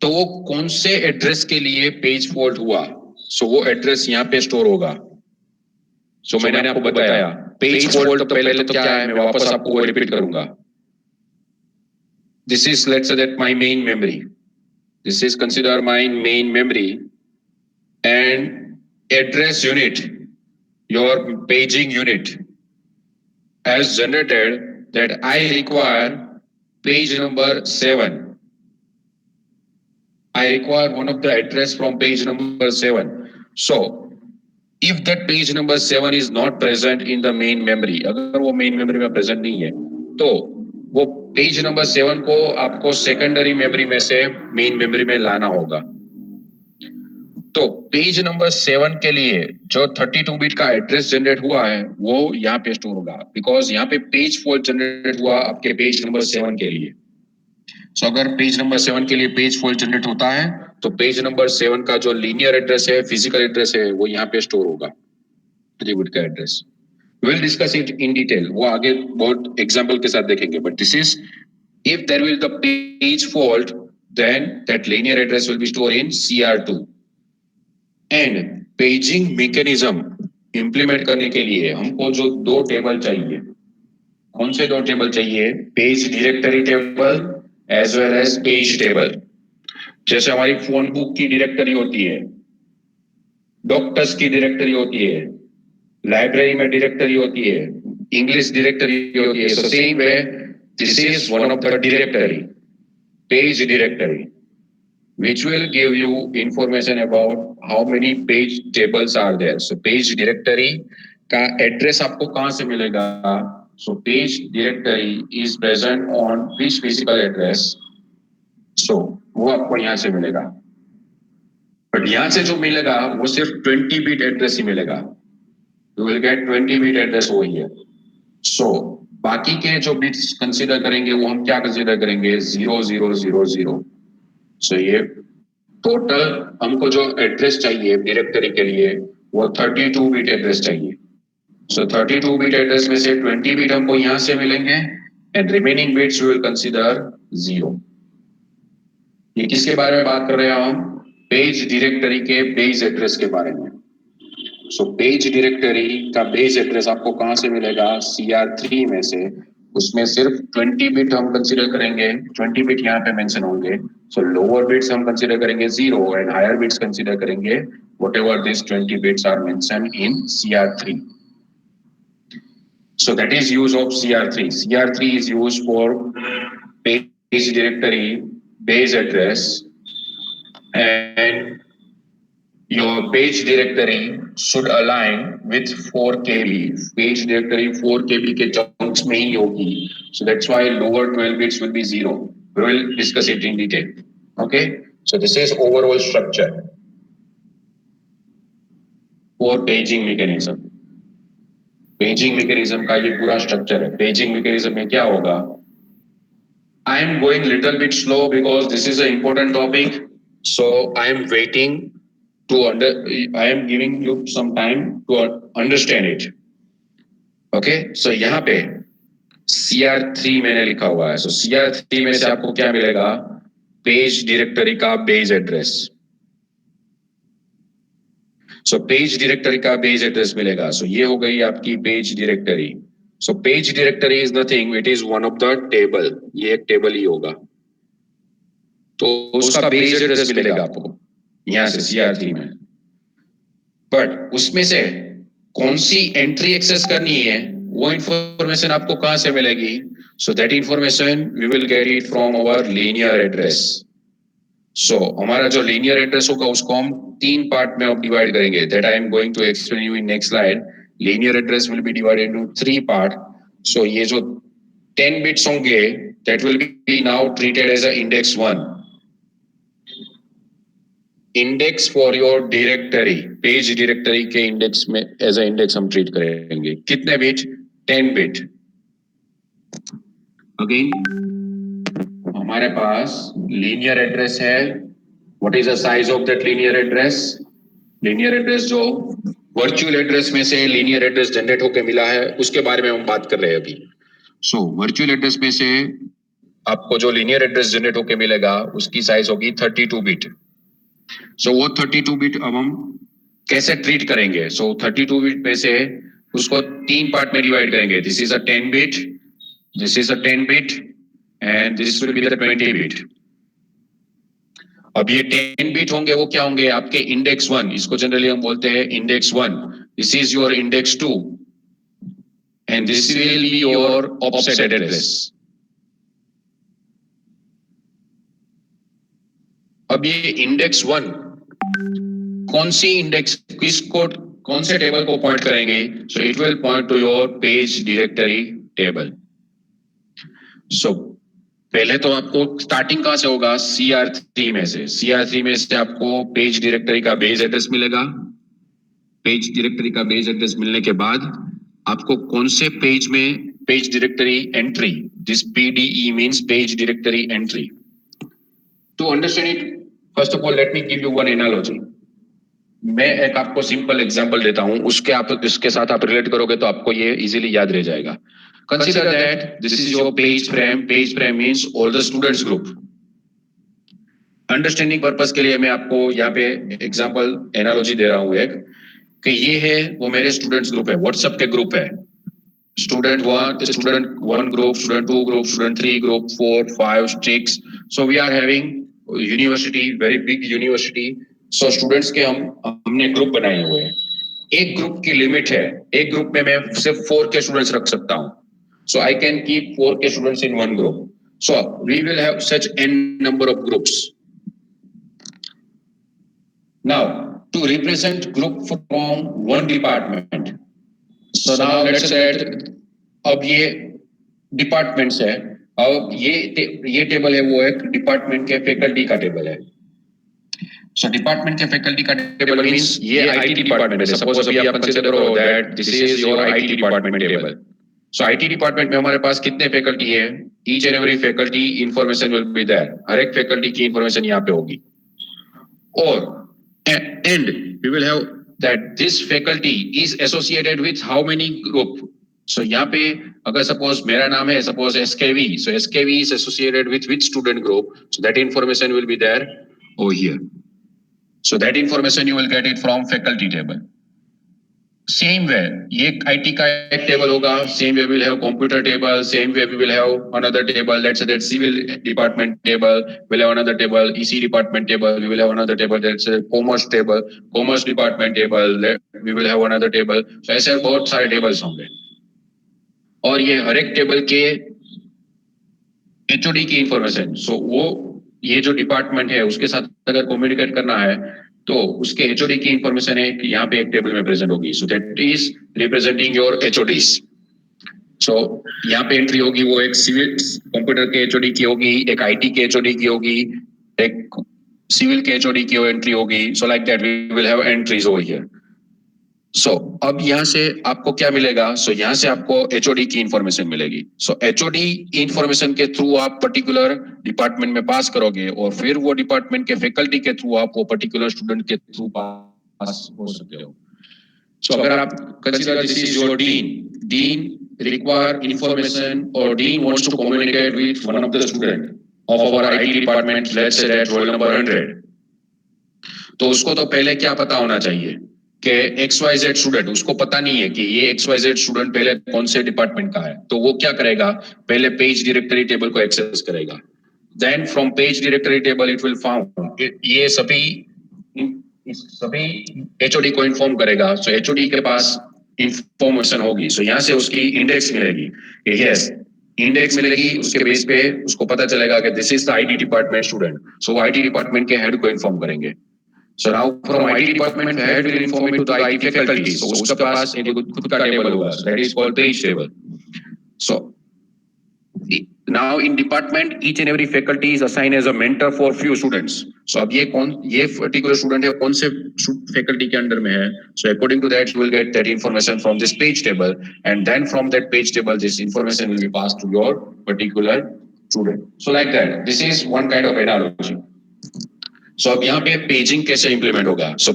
तो वो कौन से एड्रेस के लिए पेज फॉल्ट हुआ, सो वो एड्रेस यहाँ पे स्टोर होगा। सो मैंने आपको बताया पेज फॉल्ट तो पहले तो क्या है, मैं वापस आपको वो रिपीट करूंगा। This is let's say that my main memory, this is consider my main memory and address unit, your paging unit has generated that I require page number 7. I require one of the address from page number 7. So, if that page number 7 is not present in the main memory, अगर वो main memory में present नहीं है, तो वो page number 7 को आपको secondary memory में से main memory में लाना होगा। तो पेज नंबर 7 के लिए जो 32 बिट का एड्रेस जनरेट हुआ है वो यहाँ पे स्टोर होगा, बिकॉज यहाँ पे पेज फॉल्ट जनरेट हुआ आपके पेज नंबर 7 के लिए। सो अगर पेज नंबर 7 के लिए पेज फॉल्ट जनरेट होता है तो पेज नंबर 7 का जो लीनियर एड्रेस है, फिजिकल एड्रेस है, वो यहाँ पे स्टोर होगा 3 बिट का address. Will discuss it in detail, वो आगे बहुत एग्जांपल के साथ देखेंगे, but this is if there will the page fault then that linear address will be store in CR2। And paging mechanism implement करने के लिए हमको जो दो टेबल चाहिए, कौन से दो टेबल चाहिए, page directory table as well as page table. जैसे हमारी फोन बुक की डायरेक्टरी होती है, डॉक्टर्स की डायरेक्टरी होती है, लाइब्रेरी में डायरेक्टरी होती है, इंग्लिश डायरेक्टरी होती है. So same way, this is one of the directory, page directory, which will give you information about how many page tables are there. So page directory का address आपको कहाँ से मिलेगा? So page directory is present on which physical address? So वो आपको यहाँ से मिलेगा. बट यहाँ से जो मिलेगा वो सिर्फ 20 बिट एड्रेस ही मिलेगा. You will get 20 bit address over here. So बाकी के जो बिट्स कंसीडर करेंगे वो हम क्या कंसीडर करेंगे? 0000. So ये टोटल हमको जो एड्रेस चाहिए डायरेक्टरी के लिए वो 32 बिट एड्रेस चाहिए. So 32 बिट एड्रेस में से 20 बिट हमको यहाँ से मिलेंगे and remaining bits we will consider 0. ये किसके बारे में बात कर रहे हैं हम? पेज डायरेक्टरी के बेस एड्रेस के बारे में. सो पेज डायरेक्टरी का बेस एड्रेस आपको कहां से मिलेगा? CR3 में से. उसमें सिर्फ 20 बिट हम कंसीडर करेंगे, 20 बिट यहाँ पे मेंशन होंगे. सो लोअर बिट्स हम कंसीडर करेंगे 0 एंड हायर बिट्स कंसीडर करेंगे whatever this 20 bits are mention in CR3. So that is use of CR3. CR3 is used for page directory base address, and your page directory should align with 4 KB. Page directory 4 KB के chunks में ही होगी. So that's why lower 12 bits will be 0. We will discuss it in detail. Okay. So this is overall structure for paging mechanism. Paging mechanism का ये पूरा structure है. Paging mechanism में क्या होगा? I am going little bit slow because this is an important topic. So I am waiting I am giving you some time to understand it. Okay, so यहाँ पे CR3 मैंने लिखा हुआ है. So CR3 में से आपको क्या मिलेगा? पेज डायरेक्टरी का base address. So page directory का बेस एड्रेस मिलेगा. So ये हो गई आपकी page directory. So page directory is nothing, it is one of the table. ये एक टेबल ही होगा. तो उसका बेस एड्रेस मिलेगा आपको यहाँ से CR3 में. बट उसमें से कौन सी एंट्री एक्सेस करनी है वो इंफॉर्मेशन आपको कहां से मिलेगी? So that information we will get it from our linear address. So हमारा जो लीनियर एड्रेस होगा उसको हम 3 पार्ट में डिवाइड करेंगे. That I am going to explain you in next slide. Linear address will be divided into 3 part. So ये जो 10 bits होंगे that will be now treated as a index 1. Index for your directory, page directory के index में as a index हम treat करेंगे. कितने bit? 10 bit. Again हमारे पास लीनियर एड्रेस है. What is the size of that linear address? Linear address जो virtual address में से लीनियर एड्रेस जनरेट होकर मिला है उसके बारे में हम बात कर रहे हैं अभी. सो वर्चुअल एड्रेस में से आपको जो लीनियर एड्रेस जनरेट होकर मिलेगा उसकी साइज होगी 32 बिट. सो वो 32 बिट अब हम कैसे ट्रीट करेंगे? सो 32 बिट में से उसको 3 पार्ट में डिवाइड करेंगे. This is a 10 bit, this is a 10 bit and this will be the 20 bit. अब ये 10 बिट होंगे वो क्या होंगे? आपके इंडेक्स 1. इसको जनरली हम बोलते हैं index 1. This is your index 2 and this will be your offset address. अब ये इंडेक्स 1 कौन सी इंडेक्स किसको कौन से टेबल को पॉइंट करेंगे? So it will point to your page directory table. So पहले तो आपको स्टार्टिंग कहां से होगा? CR3 में से. CR3 में से आपको पेज डायरेक्टरी का बेस एड्रेस मिलेगा. पेज डायरेक्टरी का बेस एड्रेस मिलने के बाद आपको कौन से पेज में page directory entry, this PDE means page directory entry. To understand it, first of all let me give you one analogy. मैं एक आपको सिंपल एग्जांपल देता हूं, इसके साथ आप रिलेट करोगे तो आपको ये इजीली याद रह जाएगा. Consider that this is your page frame. Page frame means all the students group. Understanding purpose के लिए मैं आपको यहाँ पे एग्जांपल एनालॉजी दे रहा हूं एक, कि ये है वो मेरे स्टूडेंट्स ग्रुप है, व्हाट्सएप के ग्रुप है. Student 1 group, student 2 group, student 3 group, 4, 5, 6. So we are having university, very big university. So students के हमने ग्रुप बनाए हुए हैं. एक ग्रुप की लिमिट है, एक ग्रुप में मैं सिर्फ 4 के स्टूडेंट्स रख सकता हूं. सो आई कैन कीप 4 के students in one group. So we will have such n number of groups. Now to represent group from one department. So now let's say that अब ये डिपार्टमेंट्स है. अब ये टेबल है वो एक डिपार्टमेंट के फैकल्टी का टेबल है. So डिपार्टमेंट के फैकल्टी का टेबल मींस ये आईटी डिपार्टमेंट है. सपोज अभी आप कंसीडर करो that this is your IT department table. So IT department में हमारे पास कितने फैकल्टी है? Each and every faculty information will be there. हर एक फैकल्टी की इंफॉर्मेशन यहाँ पे होगी. और and we will have that this faculty is associated with how many group. So यहाँ पे अगर सपोज मेरा नाम है suppose SKV. So SKV is associated with which student group. So that information will be there over here. So that information you will get it from faculty table. Same way, ये IT का एक table होगा. Same way we will have computer table. Same way we will have another table. Let's say that civil department table. We'll have another table. EC department table. We will have another table. That's a commerce table. Commerce department table. We will have another table. So ऐसे बहुत सारे tables होंगे. और ये हर एक table के HOD की information. So वो ये जो डिपार्टमेंट है उसके साथ अगर कम्युनिकेट करना है तो उसके एचओडी की इंफॉर्मेशन है कि यहाँ पे एक टेबल में प्रेजेंट होगी. So that is representing your HODs. So यहाँ पे एंट्री होगी वो एक सिविल कंप्यूटर के एचओडी की होगी, एक आईटी के एचओडी की होगी, एक सिविल के एचओडी की एंट्री होगी. So like that we will have entries over here. So अब यहाँ से आपको क्या मिलेगा? सो यहाँ से आपको एचओडी की इंफॉर्मेशन मिलेगी. सो एचओडी इंफॉर्मेशन के थ्रू आप पर्टिकुलर डिपार्टमेंट में पास करोगे और फिर वो डिपार्टमेंट के फैकल्टी के थ्रू आप वो पर्टिकुलर स्टूडेंट के थ्रू पास हो सकते हो. सो अगर आप consider this is your dean require information or dean wants to communicate with one of the student of our IT department, let's say that roll number 100. तो उसको तो पहले क्या पता होना चाहिए कि XYZ स्टूडेंट, उसको पता नहीं है कि ये XYZ स्टूडेंट पहले कौन से डिपार्टमेंट का है. तो वो क्या करेगा? पहले पेज डायरेक्टरी टेबल को एक्सेस करेगा. Then from page directory table it will found ये सभी एचओडी को इन्फॉर्म करेगा. सो एचओडी के पास इंफॉर्मेशन होगी. सो यहाँ से उसकी इंडेक्स मिलेगी. यस, इंडेक्स मिलेगी. उसके बेस पे उसको पता चलेगा कि this is the IT department student. So IT department के हेड को इन्फॉर्म करेंगे. So now from IT department head will inform it to the IT faculty. So उसके पास एक खुद का टेबल होगा. So that is called page table. So now in department each and every faculty is assigned as a mentor for few students. So अब ये particular student है कौन से faculty के अंडर में है. So according to that you will get that information from this page table, and then from that page table this information will be passed to your particular student. So like that. This is one kind of analogy. सो अब यहाँ पे paging कैसे implement होगा? सो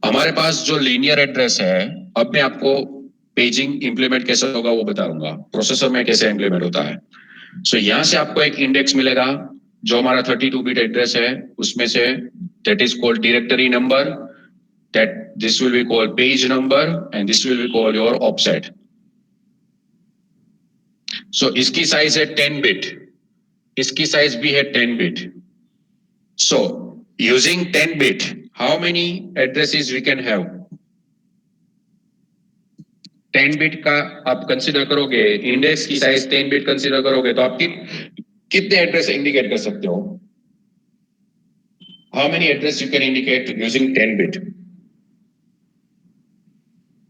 हमारे पास जो linear address है, अब मैं आपको पेजिंग इंप्लीमेंट कैसे होगा वो बताऊंगा. प्रोसेसर में कैसे इंप्लीमेंट होता है. सो यहाँ से आपको एक इंडेक्स मिलेगा जो हमारा 32 बिट एड्रेस है. उसमें से that is called directory number, that this will be called page number and this will be called your offset. So इसकी साइज है 10 बिट, इसकी साइज भी है 10 bit. So using 10 bit, how many addresses we can have? 10 bit का आप consider करोगे, index की size 10 bit consider करोगे तो आप कितने एड्रेस इंडिकेट कर सकते हो? How many address you can indicate using 10 bit?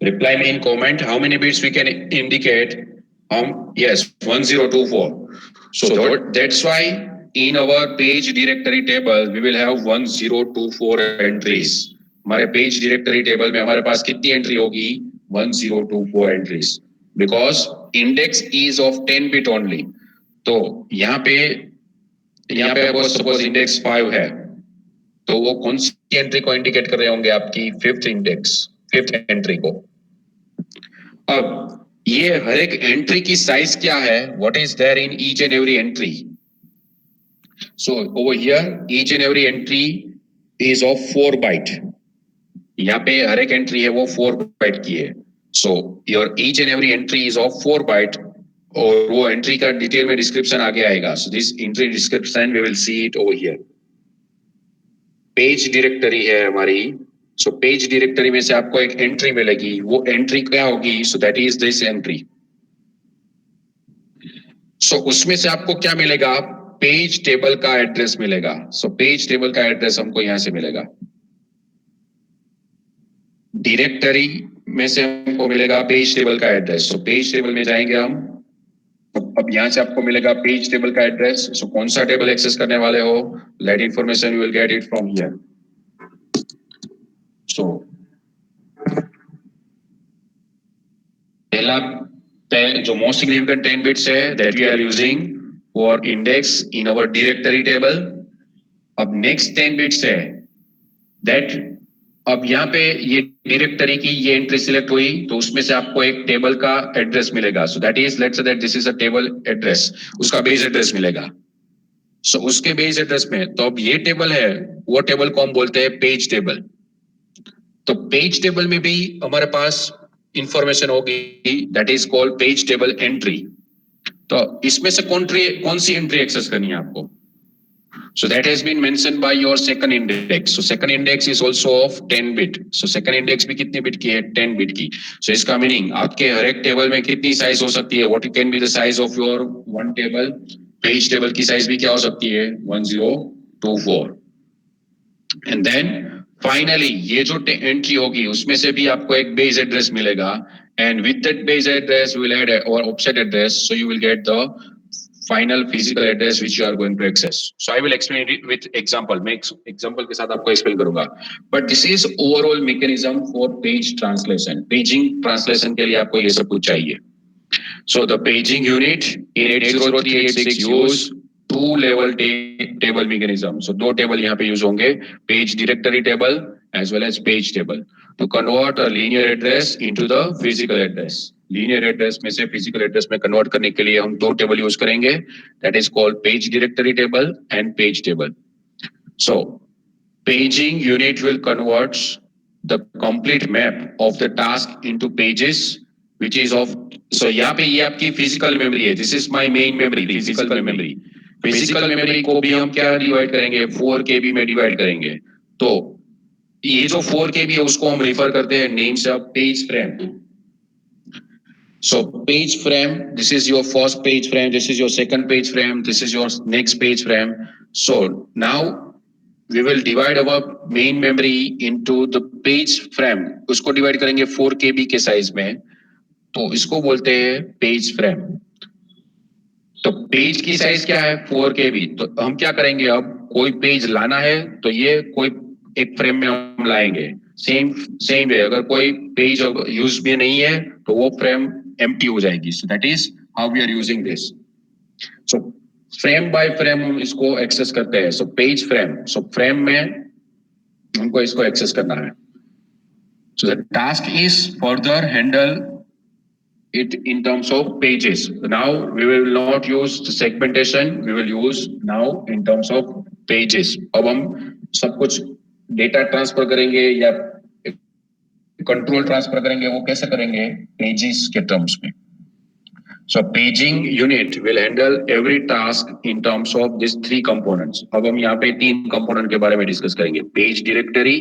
Reply me in comment how many bits we can indicate. Yes, 1024. So that's why in our page directory table we will have 1024 entries. हमारे page directory table में हमारे पास कितनी entry होगी? 1024 entries, because index is of 10 bit only. तो यहाँ पे suppose index 5 है तो वो कौन सी एंट्री को इंडिकेट कर रहे होंगे? आपकी फिफ्थ एंट्री को. अब ये हर एक एंट्री की साइज क्या है? What is there in each and every entry? So over here, each and every entry is of 4 byte. यहाँ पे हर एक एंट्री है वो 4 byte की है. So your each and every entry is of 4 byte. और वो एंट्री का डिटेल में डिस्क्रिप्शन आगे आएगा. So this entry description we will see it over here. Page directory है हमारी, सो पेज डायरेक्टरी में से आपको एक एंट्री मिलेगी, वो एंट्री क्या होगी, so that is this entry. So उसमें से आपको क्या मिलेगा, पेज टेबल का एड्रेस मिलेगा। सो पेज टेबल का एड्रेस हमको यहां से मिलेगा, डायरेक्टरी में से हमको मिलेगा पेज टेबल का एड्रेस। सो पेज टेबल में जाएंगे हम, अब यहां से आपको मिलेगा पेज टेबल का एड्रेस। सो कौन सा टेबल एक्सेस करने वाले हो, that information you will get it from here. So पहला जो मोस्ट सिग्निफिकेंट 10 बिट्स है that we are using for index in our directory table. अब नेक्स्ट 10 बिट्स है दैट, अब यहाँ पे ये डायरेक्टरी की ये एंट्री सिलेक्ट हुई तो उसमें से आपको एक टेबल का एड्रेस मिलेगा। So that is, let's say that this is a table address, उसका बेस एड्रेस मिलेगा। सो उसके बेस एड्रेस में, तो अब ये टेबल है, वो टेबल को हम बोलते हैं पेज टेबल। तो पेज टेबल में भी हमारे पास इंफॉर्मेशन होगी, that is called page table entry. तो इसमें से कौन सी एंट्री एक्सेस करनी है आपको, so that has been mentioned by your second index. So second index is also of 10 bit. So second index भी कितने बिट की है, 10 बिट की। so इसका मीनिंग आपके हर एक टेबल में कितनी साइज हो सकती है, what can be the size of your one table, page table की साइज भी क्या हो सकती है, 1024। and then finally ये जो एंट्री होगी उसमें से भी आपको एक बेस एड्रेस मिलेगा, and with that base address we will add our offset address, so you will get the final physical address which you are going to access. So I will explain it with example, मैं example के साथ आपको explain करूंगा। But this is overall mechanism for page translation. Paging translation के लिए आपको ये सब कुछ चाहिए। So the paging unit in 80386 use two level table mechanism. So दो टेबल यहाँ पे यूज होंगे, page directory table as well as page table, to convert a linear address into the physical address. Linear address में से physical address में convert करने के लिए हम दो टेबल यूज करेंगे, that is called page directory table and page table. So paging unit will converts the complete map of the task into pages which is of, so यहाँ पे ये आपकी फिजिकल मेमोरी है, this is my main memory, physical memory. Physical memory को भी हम क्या divide करेंगे, 4 KB में डिवाइड करेंगे। तो ये जो 4 KB है उसको हम रिफर करते हैं names of page frame. So page frame, this is your first page frame, this is your second page frame, this is your next page frame. So now we will divide our main memory into the page frame. उसको divide करेंगे 4 KB के size में, तो इसको बोलते हैं page frame। तो page की साइज क्या है, 4 KB। तो हम क्या करेंगे, अब कोई पेज लाना है तो ये कोई एक फ्रेम में हम लाएंगे। सेम वे अगर कोई पेज यूज भी नहीं है तो वो फ्रेम एम्प्टी हो जाएगी। So that is how we are using this. So frame by frame हम इसको एक्सेस करते हैं। So page frame, so frame में हमको इसको एक्सेस करना है। So the task is further handle it in terms of pages. Now we will not use the segmentation, we will use now in terms of pages. अब हम सब कुछ data transfer करेंगे या कंट्रोल ट्रांसफर करेंगे, वो कैसे करेंगे, पेजेस के टर्म्स में। So paging unit will handle every task in terms of these 3 components. अब हम यहाँ पे 3 component के बारे में डिस्कस करेंगे, page directory,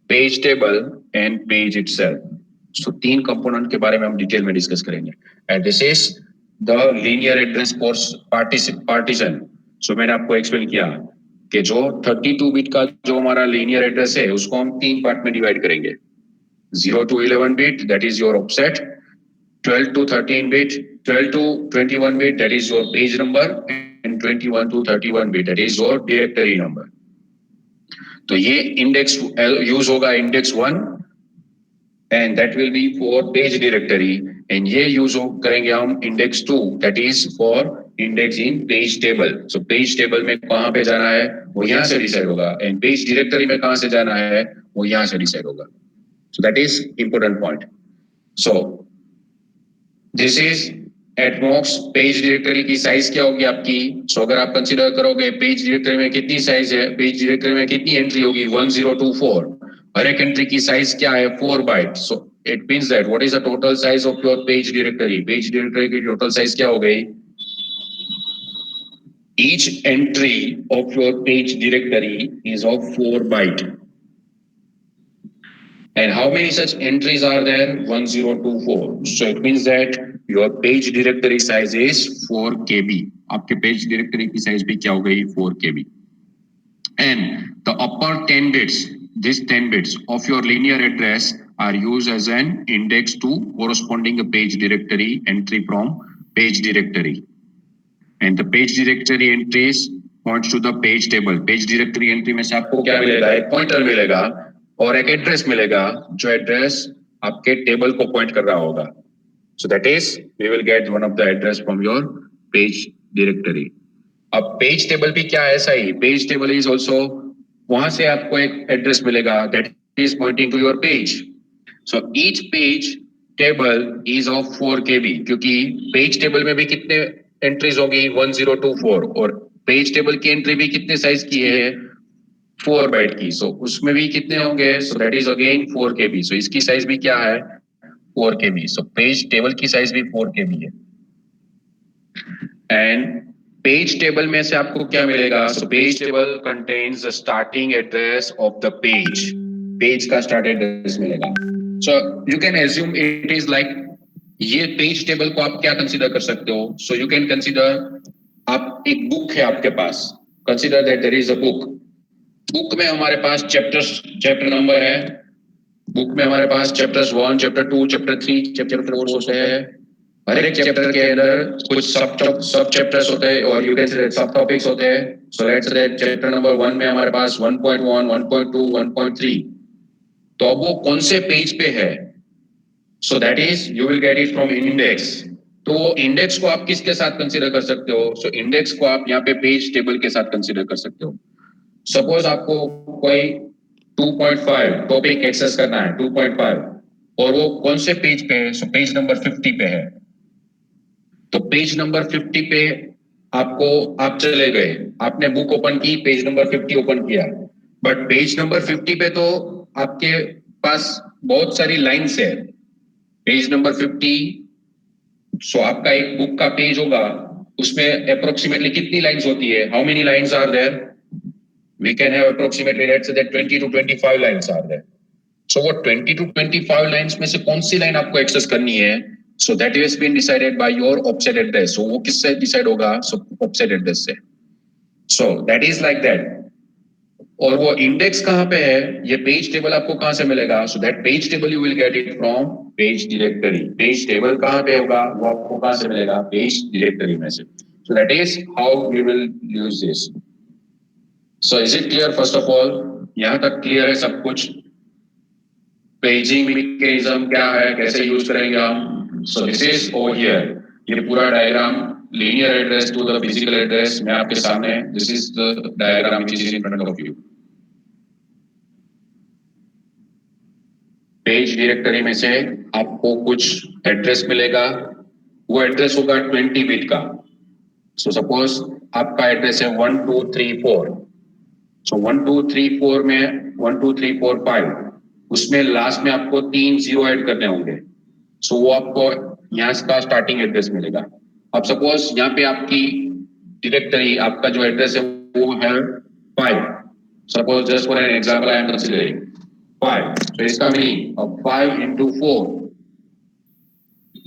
page table and page itself. So 3 component के बारे में हम डिटेल में डिस्कस करेंगे। And this is the linear address partition. So मैंने आपको एक्सप्लेन किया कि जो 32 बिट का जो हमारा लीनियर एड्रेस है उसको हम 3 पार्ट में डिवाइड करेंगे, 0 to 11 bit that is your offset, 12 to 13 bit, 12 to 21 bit that is your page number, and 21 to 31 bit that is your directory number। तो ये इंडेक्स यूज होगा, index 1 and that will be for page directory, and ये use करेंगे हम index 2 that is for index in page table। so page table में कहाँ पे जाना है वो यहाँ से डिसाइड होगा, and page directory में कहाँ से जाना है वो यहाँ से डिसाइड होगा। so that is important point। so this is at most page directory की साइज क्या होगी आपकी। so अगर आप कंसीडर करोगे पेज डायरेक्टरी में कितनी साइज है, पेज डायरेक्टरी में कितनी एंट्री होगी, 1024, हर एक एंट्री की साइज क्या है, 4 byte. So it means that what is the total size of your page directory, page directory की टोटल साइज क्या हो गई, each entry of your page directory is of 4 byte. And how many such entries are there? 1024. So it means that your page directory size is 4 KB. आपके page directory की size भी क्या हो गई? 4 KB. And the upper 10 bits, these 10 bits of your linear address are used as an index to corresponding a page directory entry from page directory. And the page directory entries points to the page table. Page directory entry में से आपको क्या मिलेगा? एक pointer मिलेगा और एक address मिलेगा जो एड्रेस आपके टेबल को पॉइंट कर रहा होगा. So that is we will get one of the address from your page directory. अब पेज टेबल भी क्या है? ऐसा ही पेज टेबल इज ऑल्सो, वहां से आपको एक एड्रेस मिलेगा that is pointing to your page. So each page table is of 4 KB, क्योंकि पेज टेबल में भी कितने एंट्रीज होगी? 1024. और पेज टेबल की एंट्री भी कितने साइज की है? 4 बाइट की. सो उसमें भी कितने होंगे? सो दैट इज अगेन 4 KB. सो इसकी साइज भी क्या है? 4 KB. सो पेज टेबल की साइज भी 4 KB है. एंड पेज टेबल में से आपको क्या मिलेगा? So page table contains the starting address of the page. Page का स्टार्ट एड्रेस मिलेगा. So you can assume it is like, ये पेज टेबल को आप क्या कंसीडर कर सकते हो? सो यू कैन कंसीडर, आप एक बुक है आपके पास, consider that there is a book. Book में हमारे पास चैप्टर नंबर है. बुक में हमारे पास चैप्टर्स 1, चैप्टर 2, चैप्टर 3, चैप्टर 4 होते हैं. हर एक चैप्टर के अंदर कुछ सब चैप्टर्स होते हैं और यू कैन से सब टॉपिक्स होते हैं. So let's say chapter number 1 में हमारे पास 1.1, 1.2, 1.3. तो अब वो कौन से पेज पे है? सो that is you will get it from index. तो इंडेक्स को आप किसके साथ कंसीडर कर सकते हो? सो इंडेक्स को आप यहाँ पे पेज टेबल के साथ कंसीडर कर सकते हो. सपोज आपको कोई 2.5 टॉपिक एक्सेस करना है, 2.5, और वो कौन से पेज पे है? सो पेज नंबर 50 पे है. तो पेज नंबर 50 पे आप चले गए, आपने बुक ओपन की, पेज नंबर 50 ओपन किया. बट पेज नंबर 50 पे तो आपके पास बहुत सारी लाइंस है. पेज नंबर 50, सो आपका एक बुक का पेज होगा, उसमें अप्रोक्सीमेटली कितनी लाइंस होती है? How many lines are there? We can have approximately, let's say that 20 to 25 lines are there. So what 20 to 25 lines में से कौन सी लाइन आपको एक्सेस करनी है? So that has been decided by your offset address. So वो किससे decide होगा? So offset address से. So that is like that. और वो इंडेक्स कहाँ पे है? ये पेज टेबल आपको कहाँ से मिलेगा? So that page table you will get it from page directory. Page table कहाँ पे होगा? वो आपको कहाँ से मिलेगा? पेज डायरेक्टरी में से. So that is how we will use this. So is it clear? First of all, यहाँ तक क्लियर है सब कुछ? पेजिंग मैकेनिज्म क्या है, कैसे यूज करेंगे हम? So this is over here. ये पूरा diagram, linear address to the physical address, मैं आपके सामने, this is the diagram which is in front of you. Page directory में से आपको कुछ एड्रेस मिलेगा. वो एड्रेस होगा 20 बिट का. सो सपोज आपका एड्रेस है 1 2 3 4. सो 1 2 3 4 में 1 2 3 4 5, उसमें लास्ट में आपको 3 जीरो ऐड करने होंगे. सो वो आपको यहाँ का स्टार्टिंग एड्रेस मिलेगा. अब सपोज यहाँ पे आपकी डायरेक्टरी, आपका जो एड्रेस है वो है 5. Suppose just for an example I am considering 5. सो इसका मीनिंग अब 5 into 4,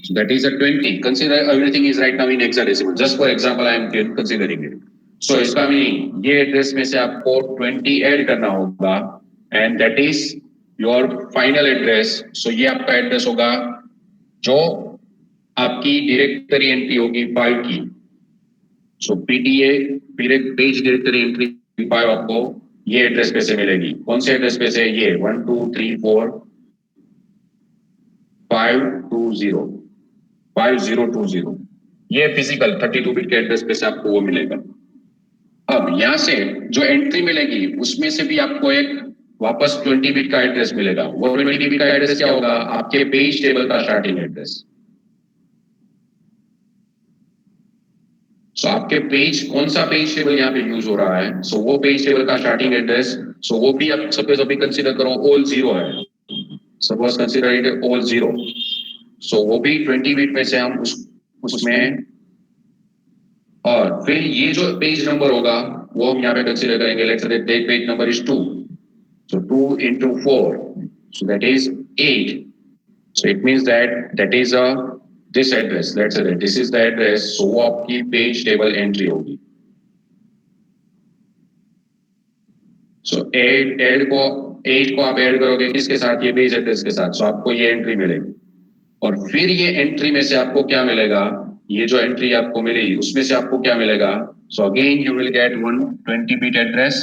so that is a 20. Consider everything is right now in hexadecimal. Just for example I am considering it. So इसका meaning ये address में से आपको 20 add करना होगा and that is your final address. So ये आपका एड्रेस होगा जो आपकी डायरेक्टरी एंट्री होगी 5 की. सो PDA पेज डायरेक्टरी एंट्री 5 आपको ये एड्रेस पे से मिलेगी. कौन से एड्रेस पे से? ये 1 2 3 4 5020. ये फिजिकल 32 बिट के एड्रेस पे से आपको वो मिलेगा. अब यहाँ से जो एंट्री मिलेगी उसमें से भी आपको एक वापस 20 बिट का एड्रेस मिलेगा. वो 20 बिट का एड्रेस क्या होगा? आपके पेज टेबल का स्टार्टिंग एड्रेस. सो आपके पेज, कौन सा पेज टेबल यहाँ पे यूज हो रहा है? सो वो पेज टेबल का स्टार्टिंग एड्रेस. सो वो भी आप सपोज अभी कंसीडर करो ऑल 0 है. Suppose consider it all 0. सो वो भी 20 बिट में से हम उसमें और फिर ये जो पेज नंबर होगा वो हम यहाँ पे कंसीडर करेंगे, let's say that page number is 2, so 2 into 4, so that is 8, so it means that that is a this address, let's say that this is the address, so वो आपकी page table entry होगी। सो eight को आप add करोगे किसके साथ, ये page address के साथ, सो आपको ये एंट्री मिलेगी। और फिर ये एंट्री में से आपको क्या मिलेगा, ये जो एंट्री आपको मिलेगी उसमें से आपको क्या मिलेगा, so again you will get one 20 bit address,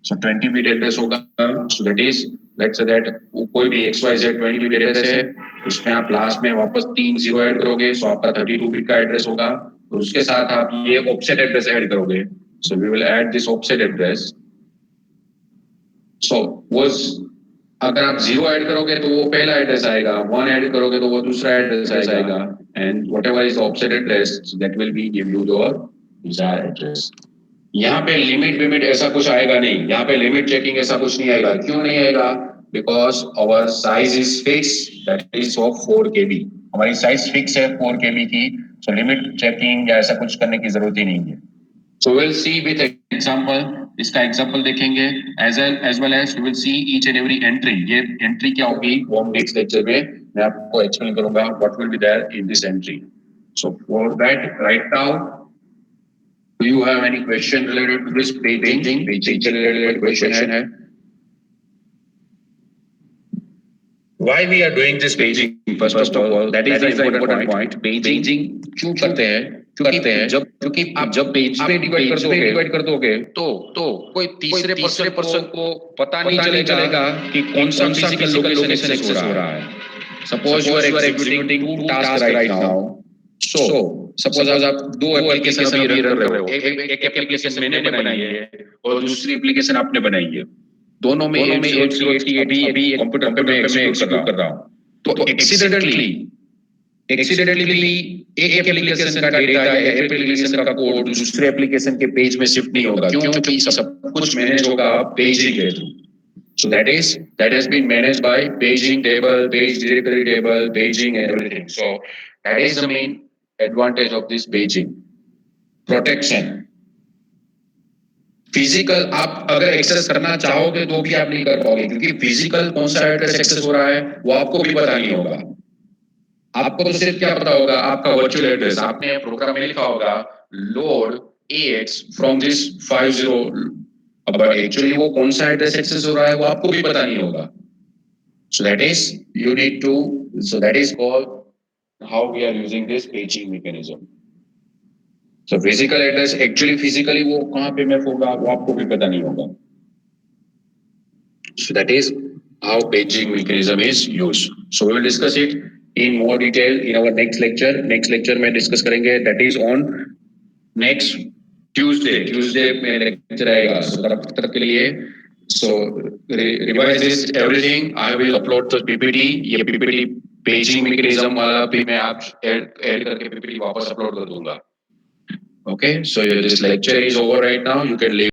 so 20 bit address होगा, so that is let's say that कोई भी XYZ 20 बिट एड्रेस है, उसमें आप लास्ट में वापस 3 जीरो ऐड करोगे, सो आपका 32 बिट का एड्रेस होगा, तो उसके साथ आप ये ऑफसेट एड्रेस ऐड करोगे, so we will add this offset address. So was अगर आप 0 ऐड करोगे तो वो पहला एड्रेस आएगा, 1 ऐड करोगे तो वो दूसरा एड्रेस आएगा, and whatever is the offset address that will B give you your desired address. यहाँ पे लिमिट विमिट ऐसा कुछ आएगा नहीं, यहाँ पे लिमिट चेकिंग ऐसा कुछ नहीं आएगा। क्यों नहीं आएगा? Because our size is fix, that is of 4 KB। हमारी साइज फिक्स है 4 KB की, सो लिमिट चेकिंग या ऐसा कुछ करने की जरूरत ही नहीं है। So we'll see with example, इसका एग्जाम्पल देखेंगे, as well as we will see each and every entry। ये एंट्री क्या होगी वो हम नेक्स्ट लेक्चर में मैं आपको एक्सप्लेन करूंगा, what will be there in this entry। So for that right now, do you have any question related to this paging? Paging related question है। Why we are doing this paging? First of all, that is the important point। Paging क्यों करते हैं? क्योंकि आप जब page पे divide कर दोगे तो कोई तीसरे पर्सन को पता नहीं चलेगा कि कौन सा फिजिकल लोकेशन एक्सेस हो रहा है। Suppose you are executing two task right now, so suppose आप दो एप्लीकेशन अभी रन कर रहे हो, एक एप्लीकेशन मैंने बनाई है और दूसरी एप्लीकेशन आपने बनाई है, दोनों में 8038 अभी कंप्यूटर पे मैं एग्जीक्यूट कर रहा हूँ, तो एक्सीडेंटली एक एप्लीकेशन का डेटा है, एप्लीकेशन का कोड दूसरे एप्लीकेशन के पेज में शिफ्ट नहीं होगा। क्यों? क्योंकि सब कुछ मैनेज होगा पेजिंग के through. So that has been managed by paging table, page directory table, paging and everything. So that is the main advantage of this paging. Protection. Physical आप अगर एक्सेस करना चाहोगे तो भी आप नहीं कर पाओगे, क्योंकि फिजिकल कौन सा एड्रेस एक्सेस हो रहा है वो आपको भी पता नहीं होगा। आपको तो सिर्फ क्या पता होगा, आपका वर्चुअल एड्रेस, आपने प्रोग्राम में लिखा होगा लोड AX फ्रॉम दिस 50, अब एक्चुअली वो कौन सा एड्रेस एक्सेस हो रहा है वो आपको भी पता नहीं होगा। So that is you need to, so that is called how we are using this paging mechanism. So physical address actually physically वो कहाँ पे मैप होगा वो आपको भी पता नहीं होगा। So that is how paging mechanism is used. So we will discuss it in more detail in our next lecture. Next lecture में discuss करेंगे, that is on next Tuesday में lecture आएगा। So तब तक के लिए so revise this everything. I will upload the PPT. ये PPT paging mechanism वाला भी मैं आप add करके PPT वापस upload कर दूंगा। Okay, so this lecture is over right now. You can leave.